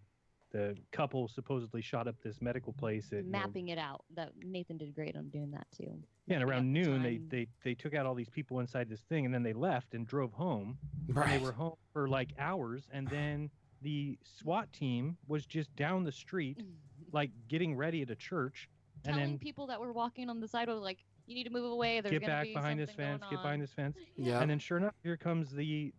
couple supposedly shot up this medical place. Mapping it out. That Nathan did great on doing that too. Yeah, and around noon they took out all these people inside this thing, and then they left and drove home. Right. And they were home for like hours, and then the SWAT team was just down the street, like getting ready at a church, telling and then people that were walking on the sidewalk, like, you need to move away. There's get back behind this fence. Get behind this fence. Yeah. And then sure enough, here comes the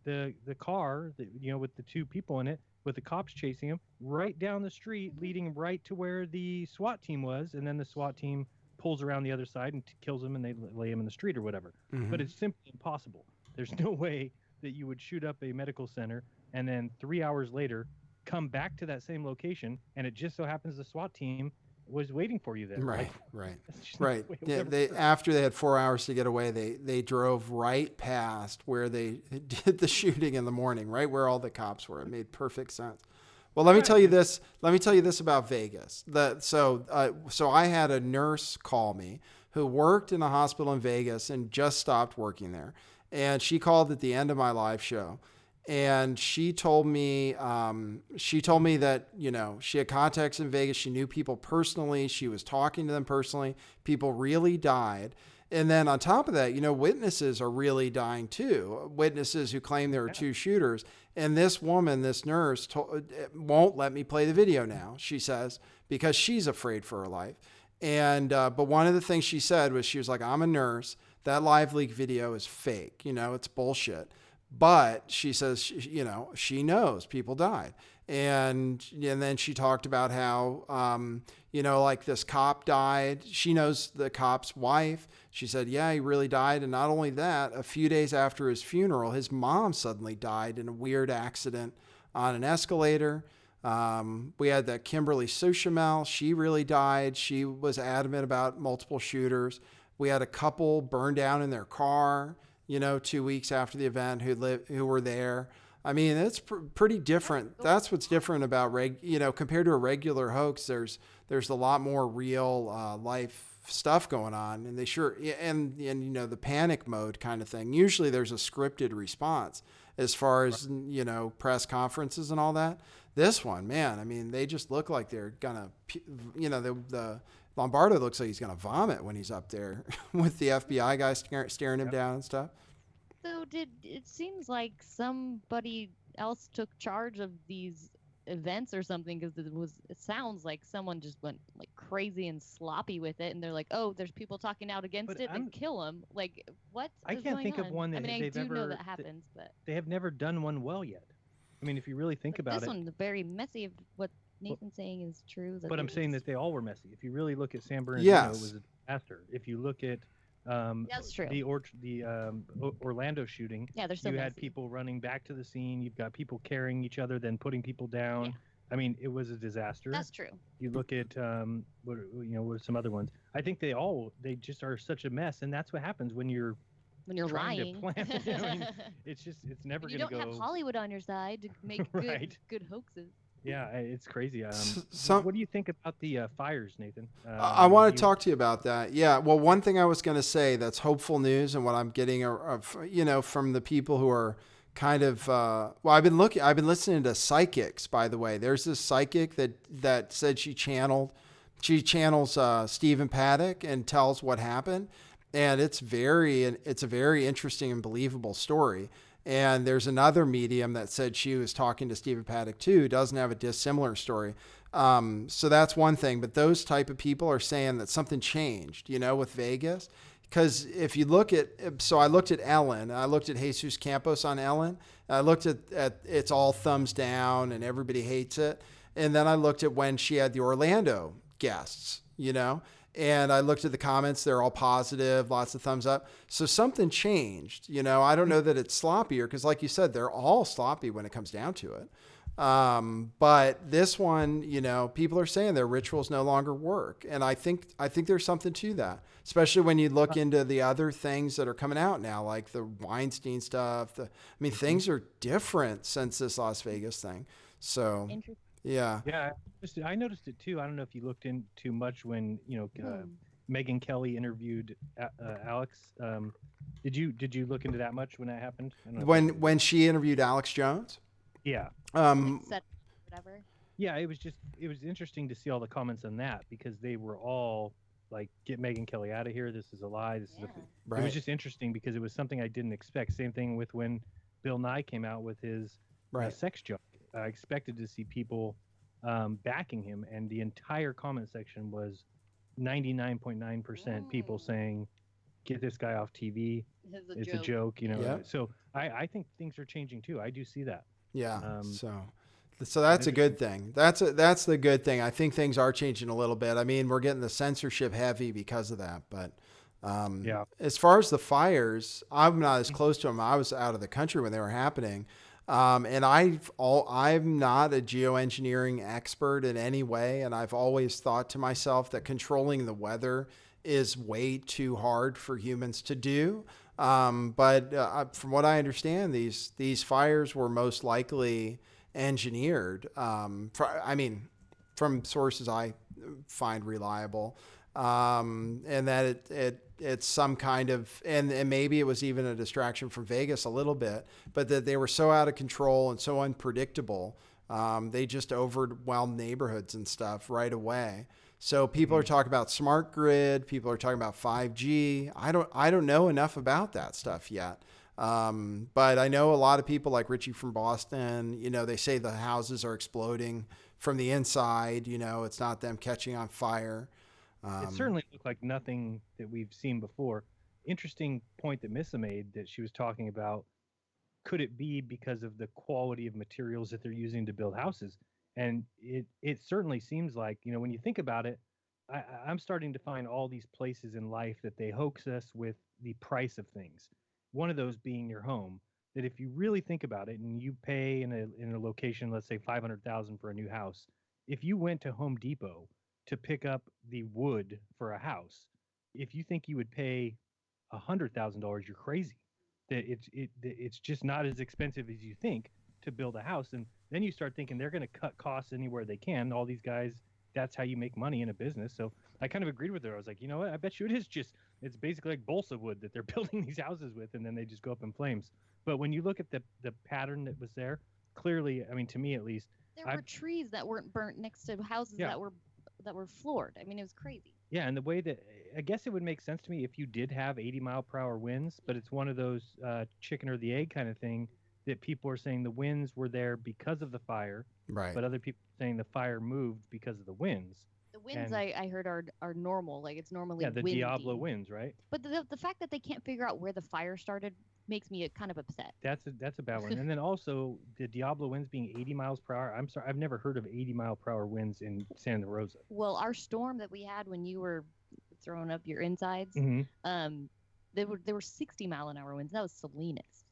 car, with the two people in it, with the cops chasing him right down the street, leading right to where the SWAT team was. And then the SWAT team pulls around the other side and kills him, and they lay him in the street or whatever. Mm-hmm. But it's simply impossible. There's no way that you would shoot up a medical center and then 3 hours later come back to that same location, and it just so happens the SWAT team was waiting for you there. Right. Right. Yeah, after they had 4 hours to get away, they drove right past where they did the shooting in the morning, right where all the cops were. It made perfect sense. Well, let me tell you this. Let me tell you this about Vegas. So I had a nurse call me who worked in a hospital in Vegas and just stopped working there, and she called at the end of my live show. And she told me that, she had contacts in Vegas. She knew people personally. She was talking to them personally. People really died. And then on top of that, witnesses are really dying too. Witnesses who claim there were two shooters. And this woman, this nurse, won't let me play the video now, she says, because she's afraid for her life. And but one of the things she said was, she was like, I'm a nurse. That live leak video is fake. It's bullshit. But she says, she knows people died. And then she talked about how, like this cop died. She knows the cop's wife. She said, yeah, he really died. And not only that, a few days after his funeral, his mom suddenly died in a weird accident on an escalator. We had that Kimberly Sushamel. She really died. She was adamant about multiple shooters. We had a couple burned down in their car, 2 weeks after the event, who were there. I mean, it's pretty different. That's what's different about compared to a regular hoax. There's a lot more real life stuff going on, and the panic mode kind of thing. Usually, there's a scripted response as far as press conferences and all that. This one, man, I mean, they just look like they're gonna, the Lombardo looks like he's going to vomit when he's up there with the FBI guy staring him down and stuff. So it seems like somebody else took charge of these events or something, because it sounds like someone just went like crazy and sloppy with it, and they're like, oh, there's people talking out against it, and kill them. Like, what? I can't think of one that I do know that happens, but they have never done one well yet. I mean, if you really think about it, this one's very messy. If what Nathan's saying is true. But I'm saying that they all were messy. If you really look at San Bernardino, it was a disaster. If you look at that's true. The Orlando shooting, yeah, they're so you messy. had people running back to the scene. You've got people carrying each other, then putting people down. Yeah. I mean, it was a disaster. That's true. You look at what are some other ones. I think they just are such a mess, and that's what happens when you're when you're trying lying. to plant it. I mean, it's never you going to don't go. have Hollywood on your side to make Right. good hoaxes. Yeah, it's crazy. Some- what do you think about the fires, Nathan? I want to talk to you about that. Yeah. Well, one thing I was going to say that's hopeful news, and what I'm getting, from the people who are kind of, I've been listening to psychics, by the way. There's this psychic that said she channels Stephen Paddock and tells what happened. And it's a very interesting and believable story. And there's another medium that said she was talking to Stephen Paddock too, who doesn't have a dissimilar story. So that's one thing. But those type of people are saying that something changed, with Vegas. Because if you look at, so I looked at Ellen, I looked at Jesus Campos on Ellen, I looked at it's all thumbs down and everybody hates it. And then I looked at when she had the Orlando guests, and I looked at the comments, they're all positive, lots of thumbs up. So something changed, I don't know that it's sloppier because like you said, they're all sloppy when it comes down to it. But this one, people are saying their rituals no longer work. And I think there's something to that, especially when you look into the other things that are coming out now, like the Weinstein stuff. Things are different since this Las Vegas thing. So, yeah. Yeah, I noticed it too. I don't know if you looked in too much when, Megyn Kelly interviewed Alex. Did you look into that much when that happened? When she interviewed Alex Jones? Yeah. Whatever. Yeah, it was interesting to see all the comments on that because they were all like, "Get Megyn Kelly out of here. This is a lie. This is a." Right. It was just interesting because it was something I didn't expect. Same thing with when Bill Nye came out with his sex joke. I expected to see people backing him, and the entire comment section was 99.9% people saying, "Get this guy off TV. It's a joke." Yeah. So I think things are changing too. I do see that. Yeah. So that's a good thing. That's the good thing. I think things are changing a little bit. I mean, we're getting the censorship heavy because of that. But as far as the fires, I'm not as close to them. I was out of the country when they were happening. And I'm not a geoengineering expert in any way. And I've always thought to myself that controlling the weather is way too hard for humans to do. But from what I understand, these fires were most likely engineered. From sources I find reliable, and that it's some kind of, and maybe it was even a distraction from Vegas a little bit, but that they were so out of control and so unpredictable, they just overwhelmed neighborhoods and stuff right away. So people are talking about smart grid. People are talking about 5G. I don't know enough about that stuff yet. But I know a lot of people like Richie from Boston, they say the houses are exploding from the inside. It's not them catching on fire. It certainly looked like nothing that we've seen before. Interesting point that Missa made that she was talking about. Could it be because of the quality of materials that they're using to build houses? And it certainly seems like, when you think about it, I'm starting to find all these places in life that they hoax us with the price of things. One of those being your home, that if you really think about it and you pay in a location, let's say $500,000 for a new house, if you went to Home Depot to pick up the wood for a house, if you think you would pay $100,000, you're crazy. That it's just not as expensive as you think to build a house. And then you start thinking they're going to cut costs anywhere they can. All these guys, that's how you make money in a business. So I kind of agreed with her. I was like, you know what? I bet you it's basically like balsa wood that they're building these houses with, and then they just go up in flames. But when you look at the pattern that was there, clearly, to me at least, there were trees that weren't burnt next to houses that were floored. It was crazy. Yeah, and the way that, I guess it would make sense to me if you did have 80-mile-per-hour winds, but it's one of those chicken or the egg kind of thing that people are saying the winds were there because of the fire, right? But other people are saying the fire moved because of the winds. The winds I heard are normal, like it's normally the windy. Diablo winds, right? But the fact that they can't figure out where the fire started makes me kind of upset. That's a bad one. And then also the Diablo winds being 80 miles per hour. I'm sorry, I've never heard of 80-mile-per-hour winds in Santa Rosa. Well, our storm that we had when you were throwing up your insides, they were 60-mile-an-hour winds. That was Salinas.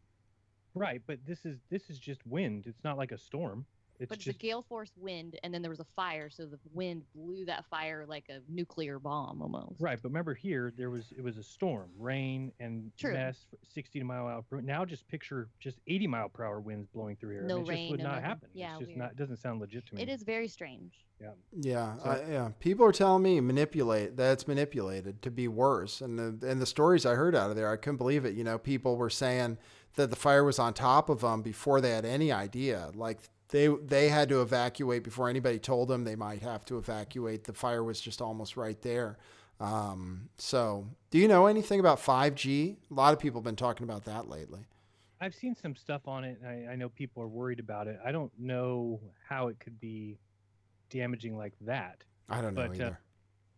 Right, but this is just wind. It's not like a storm. But it's a gale force wind, and then there was a fire, so the wind blew that fire like a nuclear bomb almost. Right, but remember here it was a storm, rain and mess, 60 mile an hour. Now just picture just 80 mile per hour winds blowing through here. No It just rain, would no not nothing. happen. Yeah, it's just weird. not. It doesn't sound legit to me. It is very strange. Yeah. Yeah, So- people are telling me that's manipulated to be worse, and the stories I heard out of there, I couldn't believe it. You know, people were saying that the fire was on top of them before they had any idea. Like they had to evacuate before anybody told them they might have to evacuate. The fire was just almost right there. So, do you know anything about 5G? A lot of people have been talking about that lately. I've seen some stuff on it. I know people are worried about it. I don't know how it could be damaging like that. I don't know either.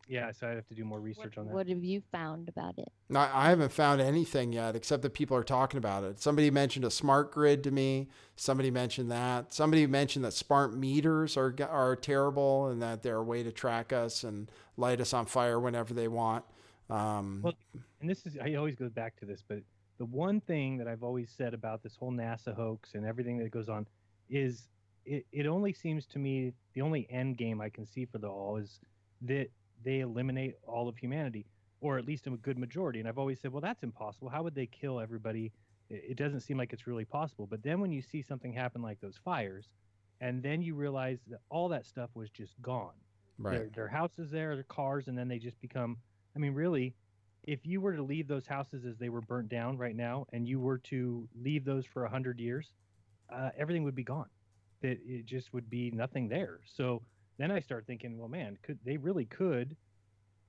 Yeah, so I'd have to do more research on that. What have you found about it? No, I haven't found anything yet, except that people are talking about it. Somebody mentioned a smart grid to me. Somebody mentioned that. Somebody mentioned that smart meters are terrible and that they're a way to track us and light us on fire whenever they want. Well, and this is, I always go back to this, but the one thing that I've always said about this whole NASA hoax and everything that goes on is it only seems to me the only end game I can see for the all is that they eliminate all of humanity, or at least a good majority. And I've always said, well, that's impossible. How would they kill everybody? It doesn't seem like it's really possible. But then when you see something happen like those fires, and then you realize that all that stuff was just gone. Right. Their houses there, their cars, and then they just become, I mean, really, if you were to leave those houses as they were burnt down right now, and you were to leave those for 100 years, everything would be gone. It just would be nothing there. So then I start thinking, well, man, they really could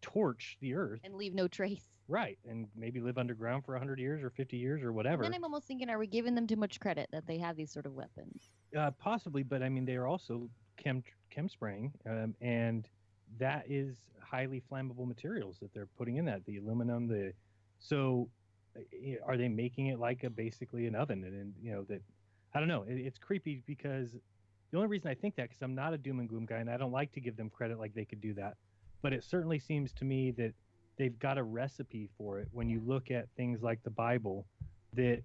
torch the earth and leave no trace. Right, and maybe live underground for 100 years or 50 years or whatever. And then I'm almost thinking, are we giving them too much credit that they have these sort of weapons? Possibly, but I mean, they are also chem spraying, and that is highly flammable materials that they're putting in that, the aluminum, so are they making it like basically an oven? And you know, that, I don't know, it's creepy because the only reason I think that, because I'm not a doom and gloom guy and I don't like to give them credit like they could do that, but it certainly seems to me that they've got a recipe for it when you look at things like the Bible that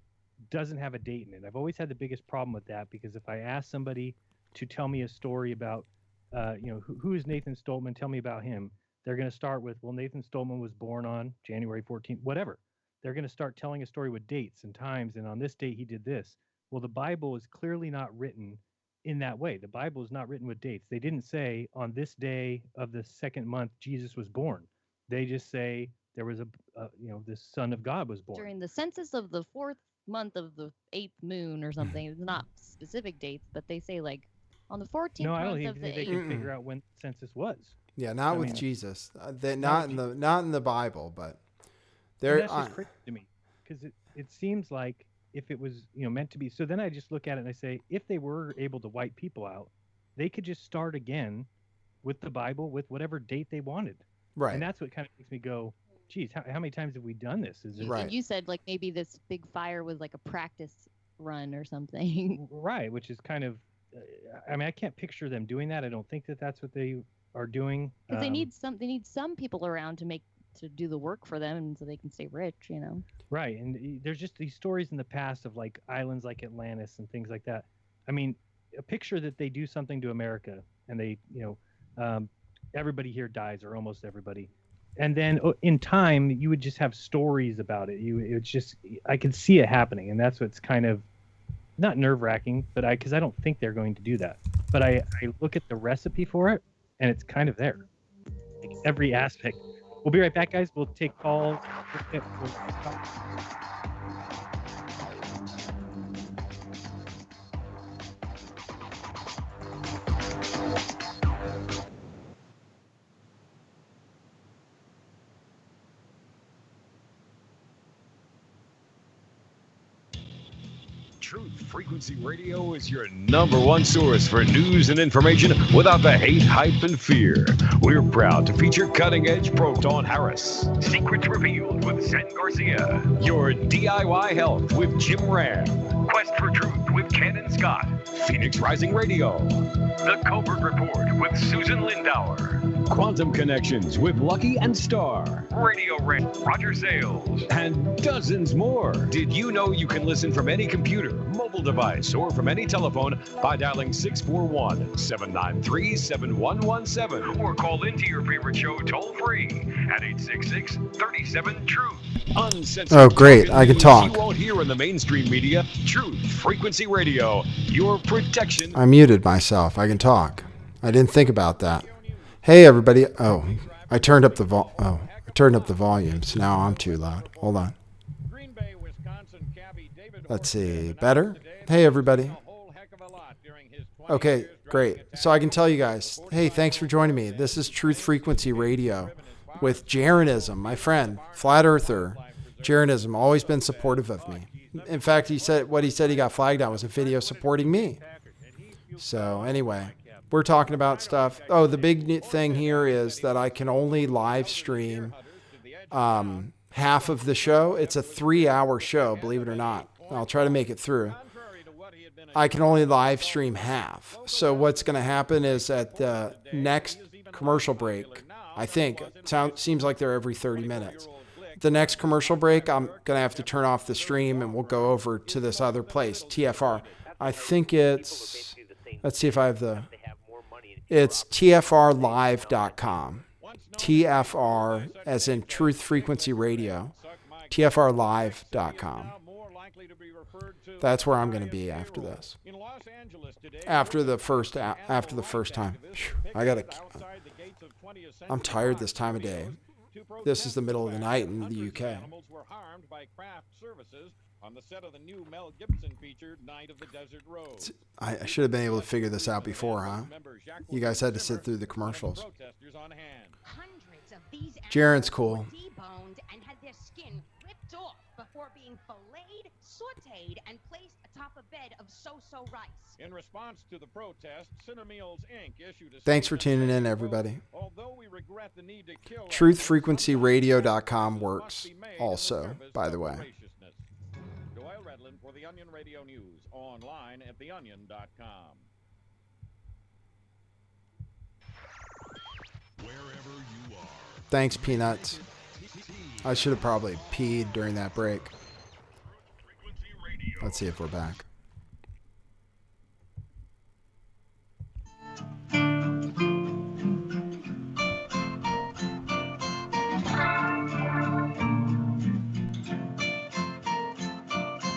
doesn't have a date in it. I've always had the biggest problem with that, because if I ask somebody to tell me a story about, who is Nathan Stoltman, tell me about him, they're going to start with, well, Nathan Stoltman was born on January 14th, whatever. They're going to start telling a story with dates and times, and on this date he did this. Well, the Bible is clearly not written in that way. The Bible is not written with dates. They didn't say on this day of the second month Jesus was born. They just say there was the Son of God was born. During the census of the 4th month of the 8th moon or something. It's not specific dates, but they say like on the 14th no, I don't month think of the they 8th. can figure out when the census was. Yeah, not with Jesus. Not in the Bible, but there. That's just crazy to me, because it seems like if it was meant to be. So then I just look at it and I say, if they were able to wipe people out, they could just start again with the Bible with whatever date they wanted. Right. And that's what kind of makes me go, geez, how many times have we done this? Is it right? And you said like maybe this big fire was like a practice run or something. Right, which is kind of, I mean, I can't picture them doing that. I don't think that that's what they are doing. Because they need some people around to do the work for them, and so they can stay rich, Right, and there's just these stories in the past of like islands like Atlantis and things like that. I mean, a picture that they do something to America, and they, everybody here dies, or almost everybody, and then in time you would just have stories about it. It's just, I could see it happening, and that's what's kind of not nerve-wracking, but because I don't think they're going to do that. But I look at the recipe for it, and it's kind of there, like every aspect. We'll be right back, guys. We'll take calls. Truth Frequency Radio is your #1 source for news and information without the hate, hype, and fear. We're proud to feature cutting-edge Proton Harris. Secrets Revealed with Zen Garcia. Your DIY Health with Jim Ram. Quest for Truth with Ken and Scott. Phoenix Rising Radio. The Colbert Report with Susan Lindauer. Quantum Connections with Lucky and Star. Radio Red, Roger Sales. And dozens more. Did you know you can listen from any computer, mobile device, or from any telephone by dialing 641-793-7117 or call into your favorite show toll-free at 866-37-TRUTH. Uncensored. Oh, great. I can talk. You won't hear in the mainstream media. Truth Frequency Radio. Your protection. I muted myself. I can talk. I didn't think about that. Hey, everybody. Oh, I turned up the volumes. Now I'm too loud. Hold on. Let's see. Better? Hey, everybody. Okay, great. So I can tell you guys, hey, thanks for joining me. This is Truth Frequency Radio with Jeranism, my friend, flat earther. Jeranism, always been supportive of me. In fact, he said he got flagged on was a video supporting me. So anyway, we're talking about stuff. Oh, the big thing here is that I can only live stream half of the show. It's a 3-hour show, believe it or not. I'll try to make it through. I can only live stream half. So what's going to happen is at the next commercial break, I think, seems like they're every 30 minutes. The next commercial break, I'm going to have to turn off the stream and we'll go over to this other place, TFR. I think it's, let's see if I have it's tfrlive.com. TFR, as in Truth Frequency Radio, tfrlive.com. That's where I'm going to be after this. After the first time. I'm tired this time of day. This is the middle of the night in the UK. I should have been able to figure this out before, huh? You guys had to sit through the commercials. Jaren's cool. Sauteed and placed atop a bed of so-so rice. In response to the protest, Cinemeals Inc. issued a Thanks for tuning in, everybody. Although we regret the need to kill TruthFrequencyRadio.com works also, by the way. Doyle Redland for the Onion Radio News, online at theonion.com. Wherever you are. Thanks, Peanuts. I should have probably peed during that break. Let's see if we're back.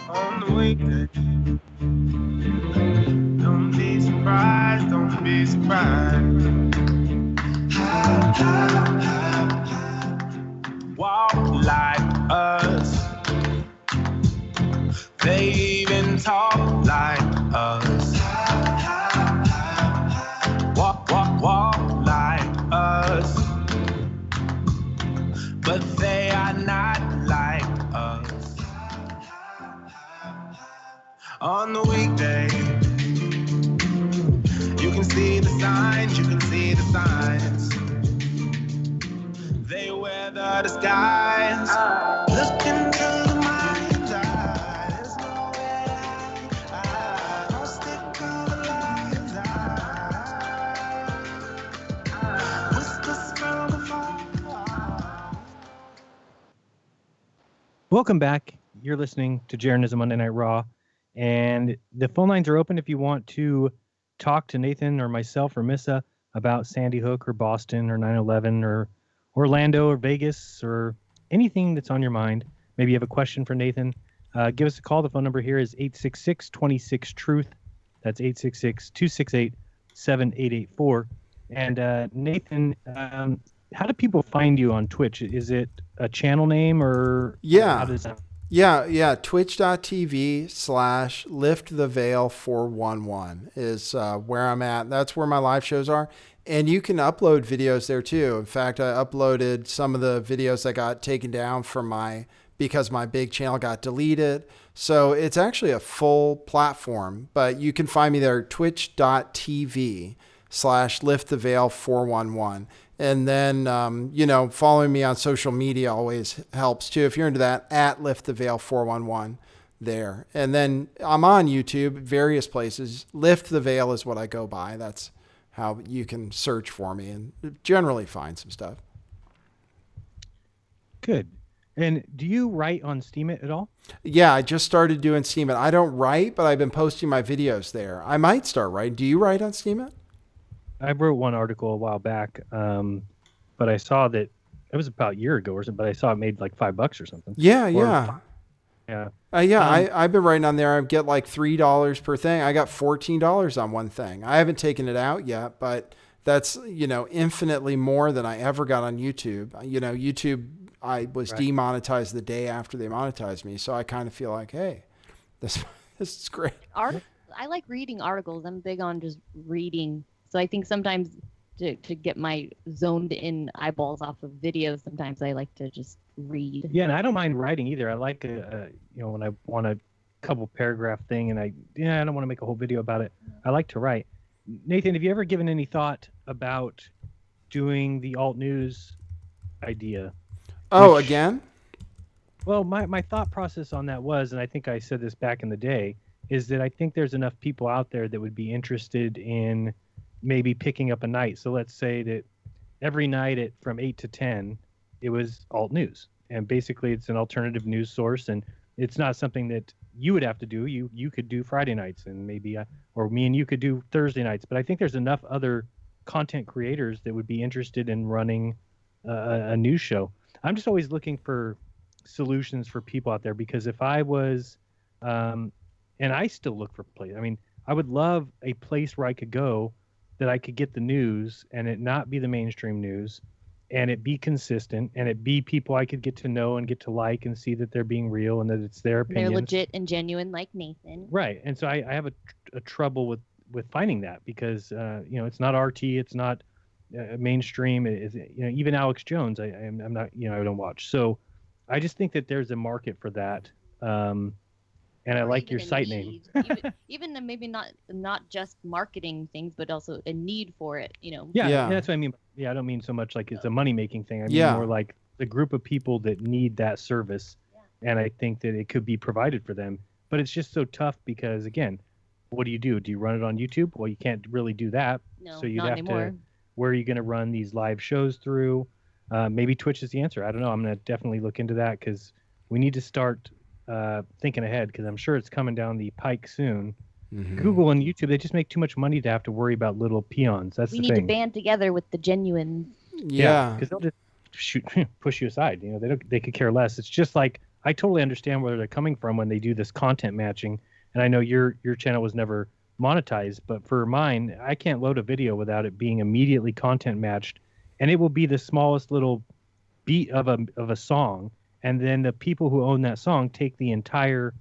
On the weekend, don't be surprised, don't be surprised. Walk like us. They even talk like us. Walk like us. But they are not like us. On the weekday, you can see the signs, you can see the signs. They wear the disguise. Look into the mind's eye. There's nowhere to hide. Don't stick to the lines. Whisper, smell the fall. Welcome back. You're listening to Jeranism Monday Night Raw, and the phone lines are open if you want to talk to Nathan or myself or Missa about Sandy Hook or Boston or 9/11 or Orlando or Vegas or anything that's on your mind. Maybe you have a question for Nathan. Give us a call. The phone number here is 866-26-TRUTH. That's 866-268-7884. And Nathan, how do people find you on Twitch? Is it a channel name or how does that? Yeah. Twitch.tv/lifttheveil411 is where I'm at. That's where my live shows are. And you can upload videos there too. In fact, I uploaded some of the videos that got taken down from because my big channel got deleted. So it's actually a full platform, but you can find me there, twitch.tv/lifttheveil411. And then, following me on social media always helps too. If you're into that, @lifttheveil411, there. And then I'm on YouTube, various places. Lift the Veil is what I go by. That's how you can search for me and generally find some stuff. Good. And do you write on Steemit at all? Yeah, I just started doing Steemit. I don't write, but I've been posting my videos there. I might start writing. Do you write on Steemit? I wrote one article a while back, but I saw that it was about a year ago or something, but I saw it made like $5 or something. Yeah, or, yeah. Yeah. I've been writing on there. I get like $3 per thing. I got $14 on one thing. I haven't taken it out yet, but that's, infinitely more than I ever got on YouTube. YouTube, I was demonetized the day after they monetized me. So I kind of feel like, hey, this is great. I like reading articles. I'm big on just reading. So I think sometimes to get my zoned in eyeballs off of videos, sometimes I like to just read. Yeah, and I don't mind writing either. I like when I want a couple paragraph thing and I don't want to make a whole video about it. I like to write. Nathan, have you ever given any thought about doing the alt news idea? Oh, again? Well, my thought process on that was, and I think I said this back in the day, is that I think there's enough people out there that would be interested in maybe picking up a night. So let's say that every night from 8 to 10, it was alt news. And basically it's an alternative news source. And it's not something that you would have to do. You could do Friday nights and maybe, or me and you could do Thursday nights. But I think there's enough other content creators that would be interested in running a news show. I'm just always looking for solutions for people out there, because if I was, and I still look for places. I mean, I would love a place where I could go that I could get the news and it not be the mainstream news, and it be consistent, and it be people I could get to know and get to like and see that they're being real and that it's their opinion. They're legit and genuine, like Nathan. Right. And so I have a trouble with finding that, because it's not RT, it's not mainstream. It is, even Alex Jones, I'm not, I don't watch. So I just think that there's a market for that. And I like your site name. even maybe not just marketing things, but also a need for it, Yeah, that's what I mean. Yeah, I don't mean so much like it's a money-making thing. I mean more like the group of people that need that service. Yeah. And I think that it could be provided for them. But it's just so tough because, again, what do you do? Do you run it on YouTube? Well, you can't really do that. No, so you'd not have anymore. to, where are you going to run these live shows through? Maybe Twitch is the answer. I don't know. I'm going to definitely look into that, because we need to start thinking ahead, because I'm sure it's coming down the pike soon. Mm-hmm. Google and YouTube, they just make too much money to have to worry about little peons. That's the thing. We need to band together with the genuine. Yeah, because they'll just push you aside. They could care less. It's just like, I totally understand where they're coming from when they do this content matching. And I know your channel was never monetized, but for mine, I can't load a video without it being immediately content matched, and it will be the smallest little beat of a song. And then the people who own that song take the entire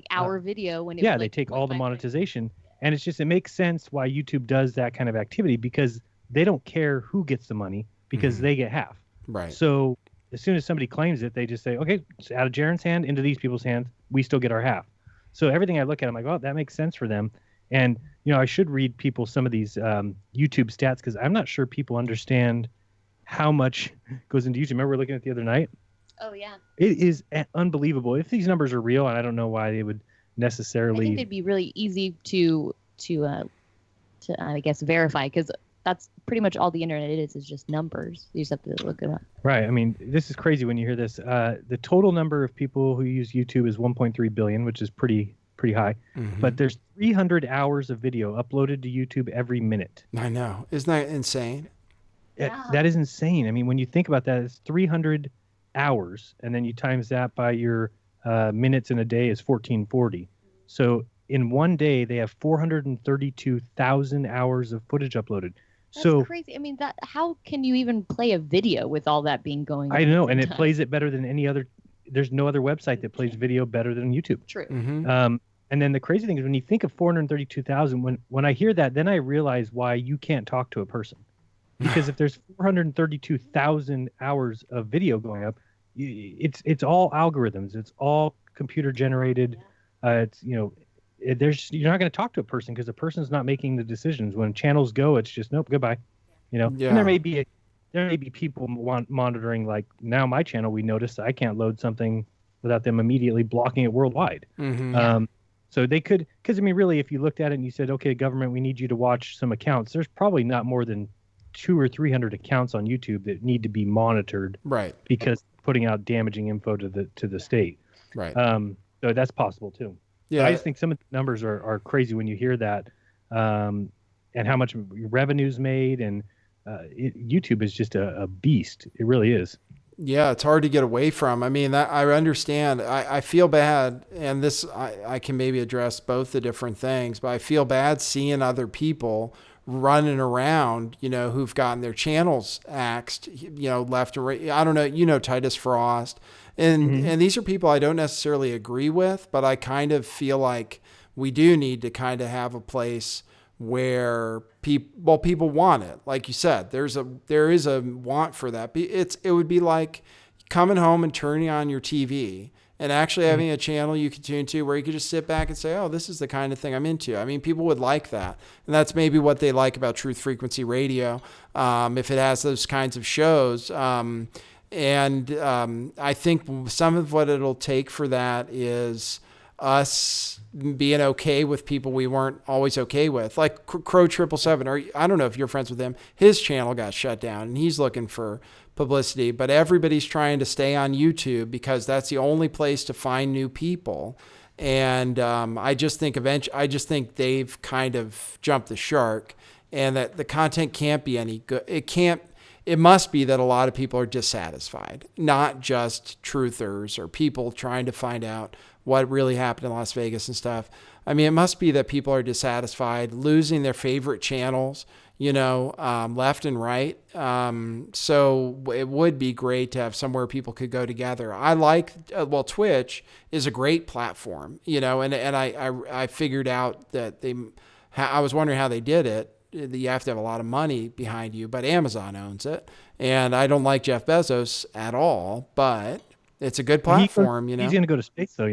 hour video when they take all the monetization. And it's just, it makes sense why YouTube does that kind of activity, because they don't care who gets the money, because they get half. Right. So as soon as somebody claims it, they just say, okay, it's out of Jaren's hand into these people's hands, we still get our half. So everything I look at, I'm like, oh, that makes sense for them. And I should read people some of these YouTube stats, because I'm not sure people understand how much goes into YouTube. Remember we were looking at the other night? Oh, yeah. It is unbelievable. If these numbers are real, and I don't know why they would necessarily. I think they'd be really easy to I guess verify, because that's pretty much all the internet is just numbers. You just have to look it up. Right. I mean, this is crazy when you hear this. The total number of people who use YouTube is 1.3 billion, which is pretty high. Mm-hmm. But there's 300 hours of video uploaded to YouTube every minute. I know. Isn't that insane? Yeah. That is insane. I mean, when you think about that, it's 300 hours, and then you times that by your minutes in a day is 1440. So in one day, they have 432,000 hours of footage uploaded. That's crazy. I mean, how can you even play a video with all that being going on? I know, and it plays it better than any other. There's no other website that plays video better than YouTube. True. Mm-hmm. And then the crazy thing is, when you think of 432,000, when I hear that, then I realize why you can't talk to a person. Because if there's 432,000 hours of video going up, it's all algorithms. It's all computer generated. It's you're not going to talk to a person, because the person's not making the decisions. When channels go, it's just nope, goodbye. Yeah. And there may be people monitoring, like now my channel. We noticed I can't load something without them immediately blocking it worldwide. Mhm. So they could, because I mean, really, if you looked at it and you said, okay, government, we need you to watch some accounts, there's probably not more than 200 or 300 accounts on YouTube that need to be monitored, right? Because putting out damaging info to the state, right? So that's possible too. Yeah, I just think some of the numbers are crazy when you hear that, and how much revenue's made, and YouTube is just a beast. It really is. Yeah, it's hard to get away from. I mean, I understand. I feel bad, and this I can maybe address both the different things, but I feel bad seeing other people running around, who've gotten their channels axed, left and right. I don't know, Titus Frost, and these are people I don't necessarily agree with, but I kind of feel like we do need to kind of have a place where people want it. Like you said, there is a want for that. It would be like coming home and turning on your TV and actually having a channel you could tune to where you could just sit back and say, oh, this is the kind of thing I'm into. I mean, people would like that. And that's maybe what they like about Truth Frequency Radio, if it has those kinds of shows. I think some of what it'll take for that is us being okay with people we weren't always okay with, like Crow 777, or I don't know if you're friends with him. His channel got shut down and he's looking for publicity, but everybody's trying to stay on YouTube because that's the only place to find new people. And I just think they've kind of jumped the shark, and that the content can't be any good. It must be that a lot of people are dissatisfied, not just truthers or people trying to find out what really happened in Las Vegas and stuff. I mean, it must be that people are dissatisfied, losing their favorite channels, left and right. So it would be great to have somewhere people could go together. I like, Twitch is a great platform, and I figured out that I was wondering how they did it. You have to have a lot of money behind you, but Amazon owns it. And I don't like Jeff Bezos at all, but it's a good platform, He's going to go to space, though,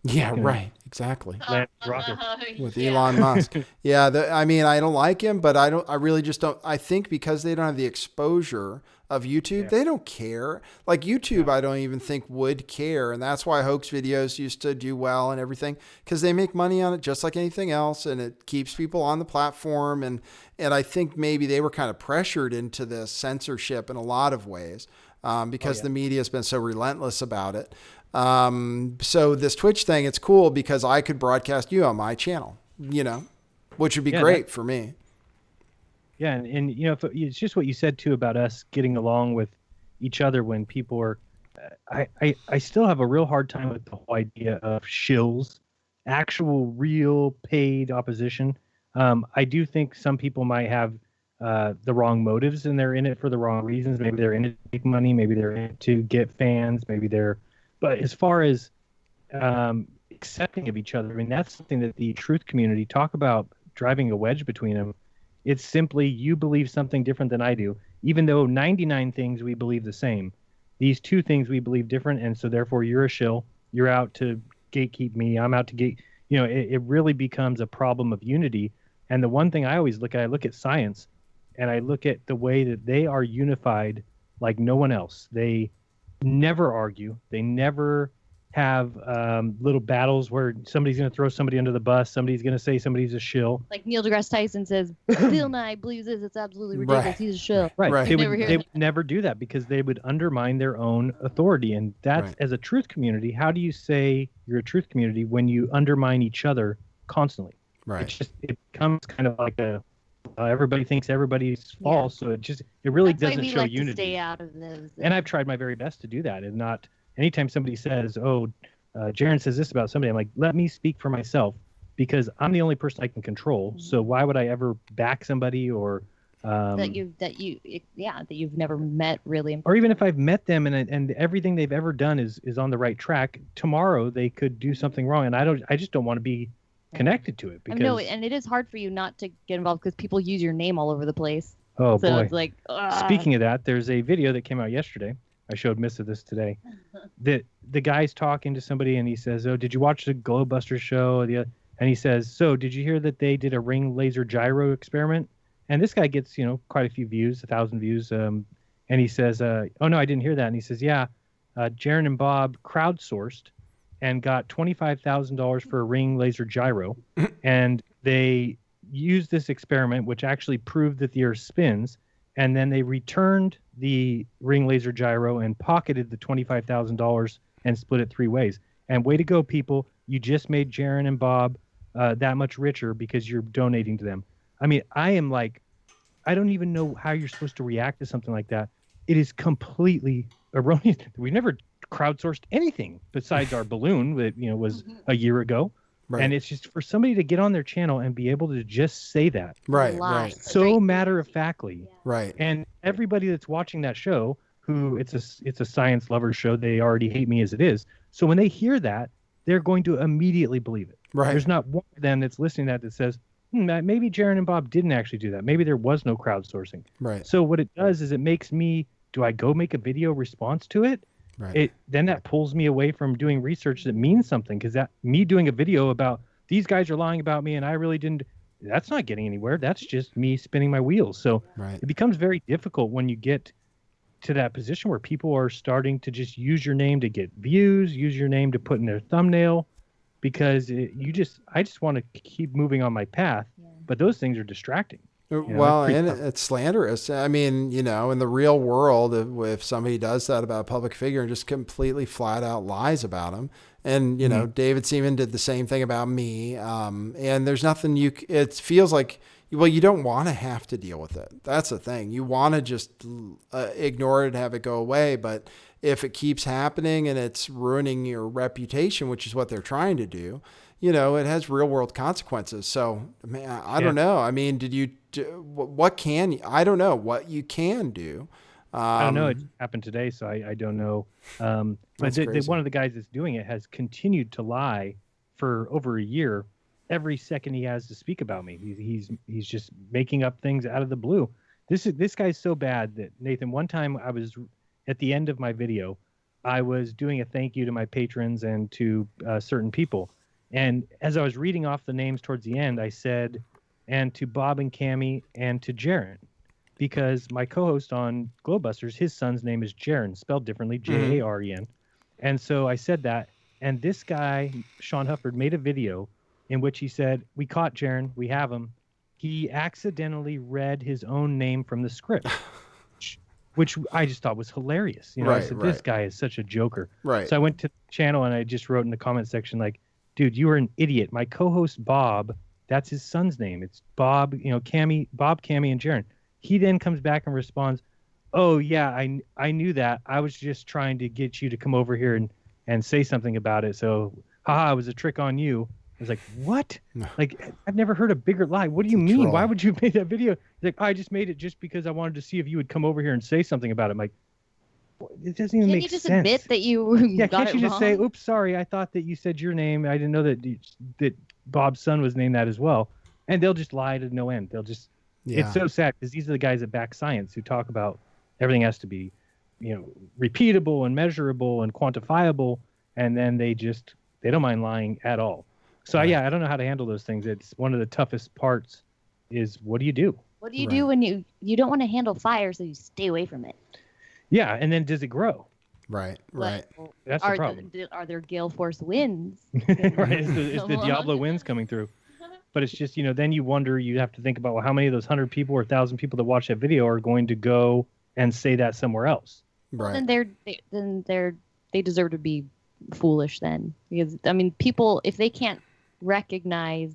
Yeah, right. Exactly. Rocket. With Elon Musk. Yeah. I don't like him, but I really just don't. I think because they don't have the exposure of YouTube, they don't care. Like YouTube, I don't even think would care. And that's why hoax videos used to do well and everything, because they make money on it just like anything else. And it keeps people on the platform. And I think maybe they were kind of pressured into this censorship in a lot of ways, because the media has been so relentless about it. So this Twitch thing, it's cool because I could broadcast you on my channel, which would be great for me. Yeah. And if it's just what you said too about us getting along with each other when people are, I still have a real hard time with the whole idea of shills, actual real paid opposition. I do think some people might have the wrong motives and they're in it for the wrong reasons. Maybe they're in it to make money. Maybe they're in it to get fans. But as far as accepting of each other, I mean, that's something that the truth community talk about, driving a wedge between them. It's simply you believe something different than I do, even though 99 things we believe the same. These two things we believe different, and so therefore you're a shill. You're out to gatekeep me. I'm out to gate. It really becomes a problem of unity. And the one thing I always look at science, and I look at the way that they are unified like no one else. They never argue. They never have little battles where somebody's going to throw somebody under the bus. Somebody's going to say somebody's a shill. Like Neil deGrasse Tyson says, Bill Nye believes this. It's absolutely ridiculous. Right. He's a shill. Right. They would never do that because they would undermine their own authority. And that's, as a truth community, how do you say you're a truth community when you undermine each other constantly? Right. It becomes kind of like everybody thinks everybody's false, so it really That's why doesn't we show like unity. To stay out of those. And I've tried my very best to do that, and not anytime somebody says, Jaron says this about somebody, I'm like, let me speak for myself, because I'm the only person I can control. Mm-hmm. So why would I ever back somebody or that you've never met really, or even if I've met them and everything they've ever done is on the right track, tomorrow they could do something wrong, and I just don't want to be connected to it. Because no, and it is hard for you not to get involved because people use your name all over the place. Oh, so boy. It's like, speaking of that, there's a video that came out yesterday. I showed Missa this today. The guy's talking to somebody and he says, "Oh, did you watch the Glowbuster show?" And he says, "So did you hear that they did a ring laser gyro experiment?" And this guy gets quite a few views, 1,000 views. And he says, "Oh no, I didn't hear that." And he says, "Yeah, Jaren and Bob crowdsourced and got $25,000 for a ring laser gyro. And they used this experiment, which actually proved that the Earth spins. And then they returned the ring laser gyro and pocketed the $25,000 and split it 3 ways. And way to go, people. You just made Jaron and Bob that much richer because you're donating to them. I mean, I am like, I don't even know how you're supposed to react to something like that. It is completely erroneous. We never crowdsourced anything besides our balloon that, you know, was a year ago. Right. And it's just for somebody to get on their channel and be able to just say that. Right. So matter-of-factly. Right. And everybody that's watching that show, who it's a science lover show, they already hate me as it is. So when they hear that, they're going to immediately believe it. Right. There's not one of them that's listening to that says, maybe Jaron and Bob didn't actually do that. Maybe there was no crowdsourcing. Right. So what it does is it makes me, do I go make a video response to it? Right. Then that pulls me away from doing research that means something, because that me doing a video about these guys are lying about me and I really didn't, that's not getting anywhere. That's just me spinning my wheels. So it becomes very difficult when you get to that position where people are starting to just use your name to get views, use your name to put in their thumbnail, because I just want to keep moving on my path, but those things are distracting. You know, well, and it's slanderous. I mean, you know, in the real world, if somebody does that about a public figure and just completely flat out lies about them, and, you know, David Seaman did the same thing about me. And there's nothing it feels like, well, you don't want to have to deal with it. That's the thing. You want to just ignore it and have it go away. But if it keeps happening and it's ruining your reputation, which is what they're trying to do, you know, it has real world consequences. So, man, I don't know. I mean, I don't know what you can do. I don't know. It happened today, so I don't know. But one of the guys that's doing it has continued to lie for over a year. Every second he has to speak about me, he's just making up things out of the blue. This guy's so bad that, Nathan, one time I was at the end of my video, I was doing a thank you to my patrons and to certain people. And as I was reading off the names towards the end, I said, and to Bob and Cammie and to Jaron, because my co-host on Glowbusters, his son's name is Jaron, spelled differently, Jaren. And so I said that, and this guy, Sean Hufford, made a video in which he said, we caught Jaron, we have him. He accidentally read his own name from the script, which I just thought was hilarious. You know, I said, this guy is such a joker. Right. So I went to the channel and I just wrote in the comment section, like, dude, you are an idiot. My co-host Bob, that's his son's name. It's Bob, you know, Bob, Cammie, and Jaron. He then comes back and responds, oh yeah, I knew that. I was just trying to get you to come over here and say something about it. So, haha, it was a trick on you. I was like, what? Like, I've never heard a bigger lie. What do you mean? Troll. Why would you make that video? He's like, I just made it just because I wanted to see if you would come over here and say something about it. I'm like, it doesn't even make sense. Can't you just admit that you got can't it you just wrong? say, oops, sorry, I thought that you said your name. I didn't know that Bob's son was named that as well. And they'll just lie to no end. They'll just, it's so sad because these are the guys that back science who talk about everything has to be, you know, repeatable and measurable and quantifiable. And then they don't mind lying at all. So yeah, I don't know how to handle those things. It's one of the toughest parts is, what do you do? What do you do when you don't want to handle fire, so you stay away from it? Yeah, and then does it grow? Right. Well, That's the problem. Are there Gale Force winds? Right, it's the Diablo winds coming through. But it's just, you know, then you wonder, you have to think about, well, how many of those 100 people or 1,000 people that watch that video are going to go and say that somewhere else? Right. Then they deserve to be foolish then, because I mean, people, if they can't recognize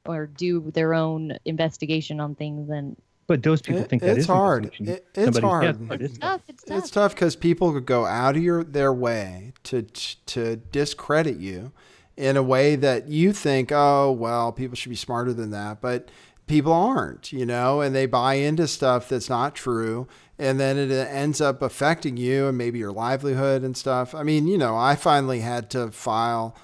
or do their own investigation on things, then. But those people think that it's is hard. It's hard. Yeah, it's tough. It's tough because people could go out of their way to discredit you in a way that you think, oh, well, people should be smarter than that. But people aren't, you know, and they buy into stuff that's not true. And then it ends up affecting you and maybe your livelihood and stuff. I mean, you know, I finally had to file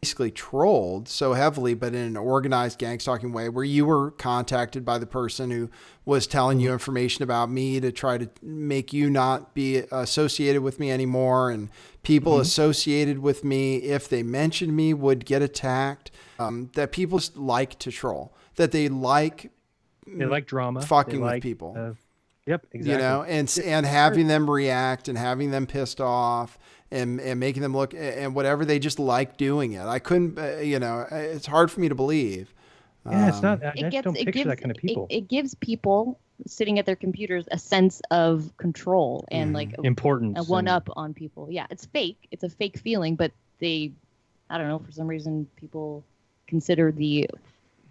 basically trolled so heavily, but in an organized gang stalking way, where you were contacted by the person who was telling you information about me to try to make you not be associated with me anymore. And people associated with me, if they mentioned me, would get attacked. That people just like to troll, that they like drama, fucking with people. Yep, exactly. You know, and having them react and having them pissed off and making them look and whatever. They just like doing it. I couldn't, it's hard for me to believe. Yeah, it's not. I It just don't picture that kind of people. It gives people sitting at their computers a sense of control and like importance, a one up on people. Yeah, it's fake. It's a fake feeling, but I don't know, for some reason people consider the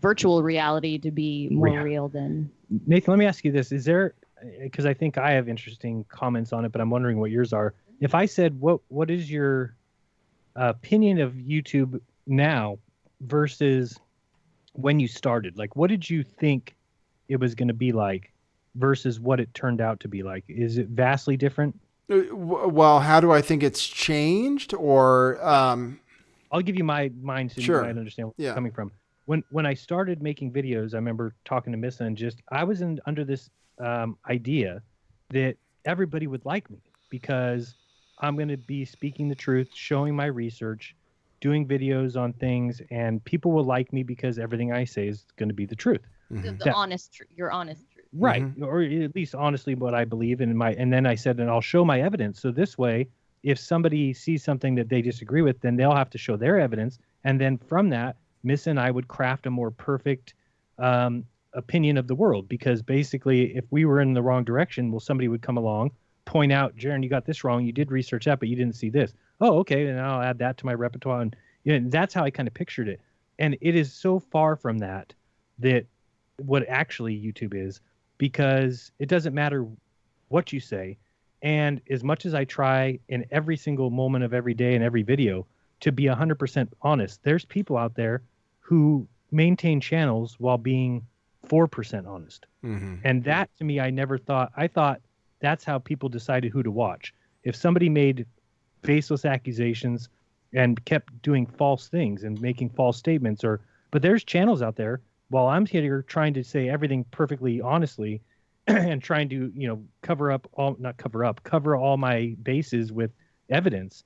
virtual reality to be more real than. Nathan, let me ask you this: is there? Because I think I have interesting comments on it, but I'm wondering what yours are. If I said, what is your opinion of YouTube now versus when you started? Like, what did you think it was going to be like versus what it turned out to be like? Is it vastly different? Well, how do I think it's changed? Or I'll give you my mind so you might understand where it's coming from. When I started making videos, I remember talking to Missa and I was under this idea that everybody would like me because I'm going to be speaking the truth, showing my research, doing videos on things, and people will like me because everything I say is going to be the truth. The honest truth, your honest truth. Right. Or at least honestly what I believe in and then I said, and I'll show my evidence. So this way, if somebody sees something that they disagree with, then they'll have to show their evidence. And then from that, Miss and I would craft a more perfect opinion of the world, because basically if we were in the wrong direction, well, somebody would come along, point out, Jaron, you got this wrong. You did research that, but you didn't see this. Oh, okay. And I'll add that to my repertoire. And that's how I kind of pictured it. And it is so far from that what actually YouTube is, because it doesn't matter what you say. And as much as I try in every single moment of every day and every video to be 100% honest, there's people out there who maintain channels while being 4% honest. And that to me, I thought that's how people decided who to watch. If somebody made baseless accusations and kept doing false things and making false statements, but there's channels out there while I'm here trying to say everything perfectly honestly and trying to, cover all my bases with evidence.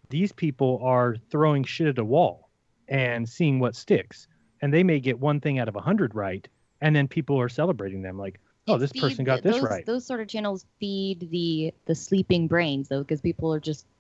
These people are throwing shit at a wall and seeing what sticks. And they may get one thing out of 100 right. And then people are celebrating them like, oh, this person got this right. Those sort of channels feed the sleeping brains, though, because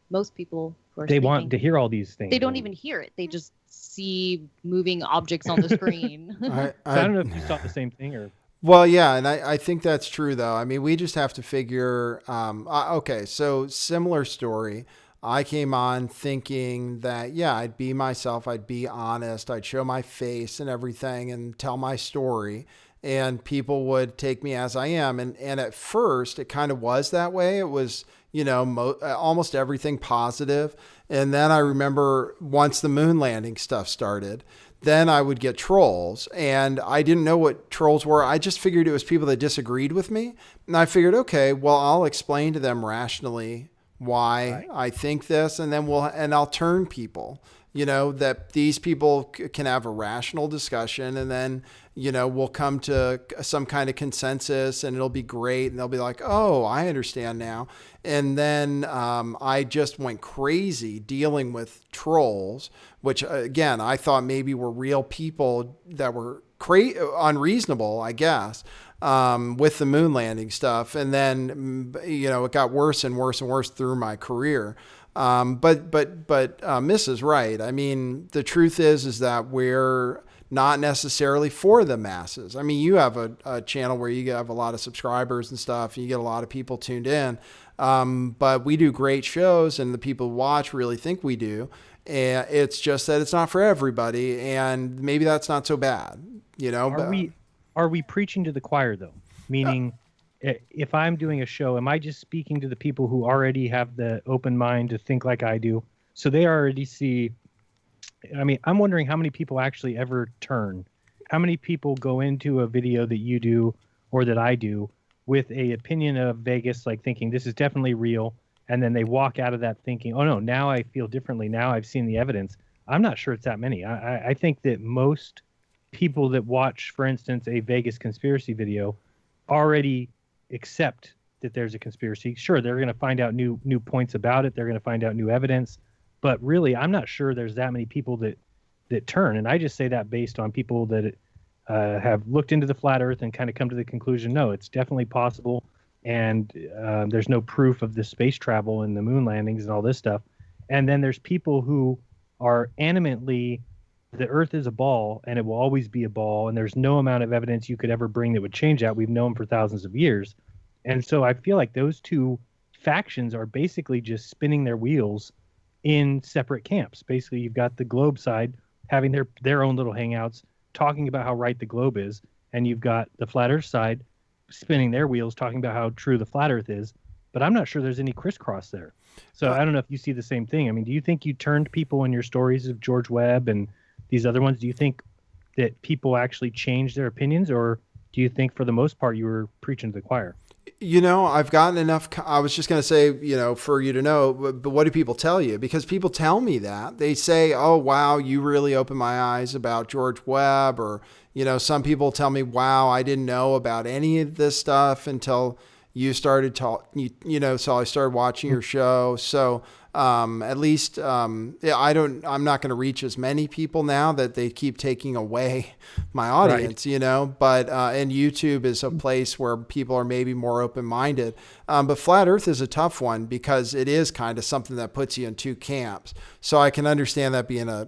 most people who are they sleeping, want to hear all these things. They don't even hear it. They just see moving objects on the screen. I don't know if you saw the same thing or. Well, yeah, and I think that's true, though. I mean, we just have to figure, okay, so similar story. I came on thinking that, I'd be myself, I'd be honest, I'd show my face and everything and tell my story, and people would take me as I am. And at first, it kind of was that way. It was, almost everything positive. And then I remember once the moon landing stuff started, then I would get trolls, and I didn't know what trolls were. I just figured it was people that disagreed with me. And I figured, okay, well, I'll explain to them rationally why I think this, and then I'll turn people, that these people can have a rational discussion, and then, we'll come to some kind of consensus, and it'll be great. And they'll be like, oh, I understand now. And then I just went crazy dealing with trolls, which again, I thought maybe were real people that were unreasonable, I guess, with the moon landing stuff. And then, it got worse and worse and worse through my career. But Miss is right. I mean, the truth is that we're not necessarily for the masses. I mean, you have a channel where you have a lot of subscribers and stuff, and you get a lot of people tuned in. But we do great shows, and the people who watch really think we do. And it's just that it's not for everybody, and maybe that's not so bad, Are we preaching to the choir, though? Meaning, if I'm doing a show, am I just speaking to the people who already have the open mind to think like I do? So they already see. I mean, I'm wondering how many people actually ever turn. How many people go into a video that you do or that I do with a opinion of Vegas, like thinking this is definitely real, and then they walk out of that thinking, oh no, now I feel differently. Now I've seen the evidence. I'm not sure it's that many. I think that most people that watch, for instance, a Vegas conspiracy video already accept that there's a conspiracy. Sure, they're going to find out new points about it. They're going to find out new evidence. But really, I'm not sure there's that many people that turn. And I just say that based on people that have looked into the flat earth and kind of come to the conclusion, no, it's definitely possible. And there's no proof of the space travel and the moon landings and all this stuff. And then there's people who are animately, the earth is a ball and it will always be a ball. And there's no amount of evidence you could ever bring that would change that. We've known for thousands of years. And so I feel like those two factions are basically just spinning their wheels in separate camps. Basically, you've got the globe side having their own little hangouts, talking about how right the globe is. And you've got the flat earth side spinning their wheels, talking about how true the flat earth is. But I'm not sure there's any crisscross there. So I don't know if you see the same thing. I mean, do you think you turned people in your stories of George Webb and these other ones? Do you think that people actually changed their opinions, or do you think for the most part you were preaching to the choir? You know, I've gotten enough. I was just going to say, you know, for you to know, but what do people tell you? Because people tell me that. They say, oh, wow, you really opened my eyes about George Webb. Or, you know, some people tell me, wow, I didn't know about any of this stuff until you started talking, you know, so I started watching your show. So at least I'm not going to reach as many people now that they keep taking away my audience, you know, but, and YouTube is a place where people are maybe more open-minded. But flat earth is a tough one because it is kind of something that puts you in two camps. So I can understand that being a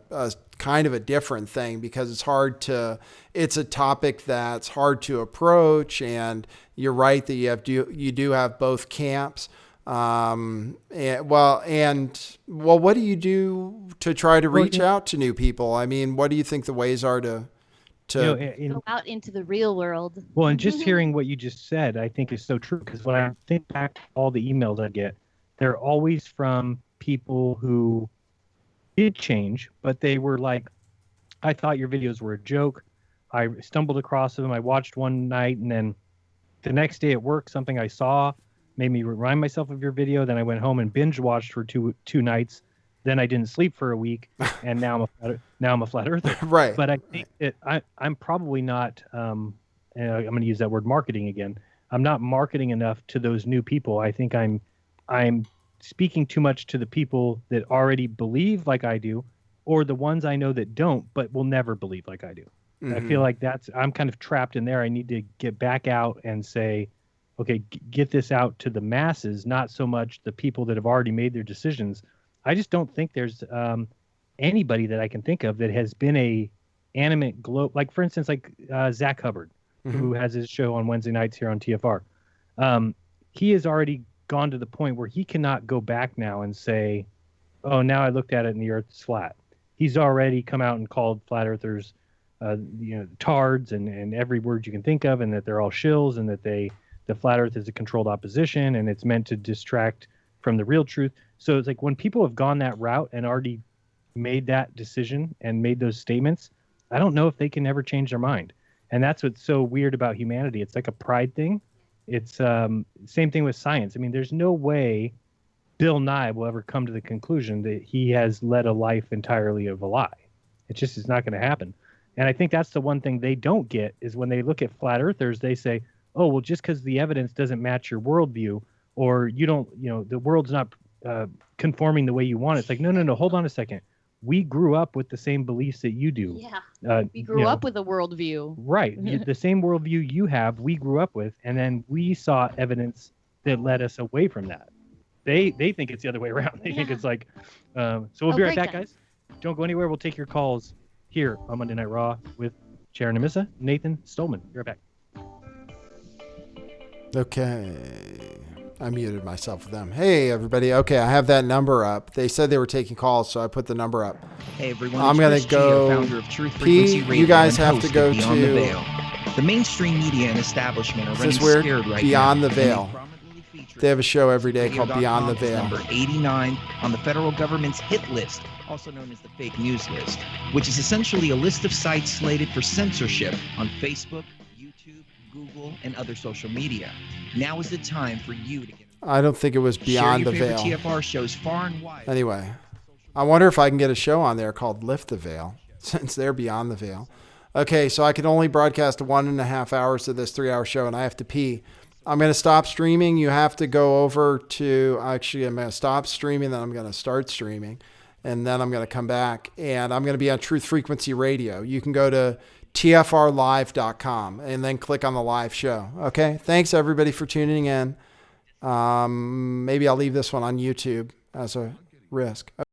kind of a different thing because it's a topic that's hard to approach. And you're right that you do have both camps. What do you do to try to reach out to new people? I mean, what do you think the ways are to go out into the real world? Well, and just hearing what you just said, I think is so true. Because when I think back to all the emails I get, they're always from people who did change, but they were like, I thought your videos were a joke. I stumbled across them. I watched one night, and then the next day at work, something I saw made me remind myself of your video. Then I went home and binge watched for two nights. Then I didn't sleep for a week, and now I'm a flat earther. Right. But I think that I'm probably not. I'm going to use that word marketing again. I'm not marketing enough to those new people. I think I'm speaking too much to the people that already believe like I do, or the ones I know that don't, but will never believe like I do. Mm-hmm. I feel like I'm kind of trapped in there. I need to get back out and say, okay, get this out to the masses, not so much the people that have already made their decisions. I just don't think there's anybody that I can think of that has been a animate globe. Like, for instance, like Zach Hubbard, who has his show on Wednesday nights here on TFR. He has already gone to the point where he cannot go back now and say, oh, now I looked at it and the earth is flat. He's already come out and called flat earthers, tards and every word you can think of, and that they're all shills, and that the flat earth is a controlled opposition and it's meant to distract from the real truth. So it's like when people have gone that route and already made that decision and made those statements, I don't know if they can ever change their mind. And that's what's so weird about humanity. It's like a pride thing. It's same thing with science. I mean, there's no way Bill Nye will ever come to the conclusion that he has led a life entirely of a lie. It just is not going to happen. And I think that's the one thing they don't get is when they look at flat earthers, they say, oh, well, just because the evidence doesn't match your worldview, or you don't, the world's not conforming the way you want it. It's like, no, hold on a second. We grew up with the same beliefs that you do. Yeah. We grew up with a worldview. Right. The same worldview you have, we grew up with. And then we saw evidence that led us away from that. They think it's the other way around. They think it's like, so we'll be right back, guys. Don't go anywhere. We'll take your calls here on Monday Night Raw with Jeranism, Nathan Stolman. Be right back. Okay. I muted myself with them. Hey, everybody. Okay, I have that number up. They said they were taking calls, so I put the number up. Hey, everyone. I'm going to go. Founder of Truth Frequency Radio, you guys have to go Beyond the to. Veil. The mainstream media and establishment are Is running this weird? scared right Beyond now. the Veil. They have a show every day called Beyond the Veil. Number 89 on the federal government's hit list, also known as the fake news list, which is essentially a list of sites slated for censorship on Facebook, YouTube, Google, and other social media. Now is the time for you to get. I don't think it was Beyond the Veil. TFR shows far and wide. Anyway, I wonder if I can get a show on there called Lift the Veil, since they're Beyond the Veil. Okay, so I can only broadcast 1.5 hours of this 3-hour show, and I have to pee. I'm going to stop streaming. You have to go over to, actually, I'm going to stop streaming, then I'm going to start streaming, and then I'm going to come back, and I'm going to be on Truth Frequency Radio. You can go to tfrlive.com and then click on the live show. Okay, thanks everybody for tuning in. Maybe I'll leave this one on YouTube as a risk.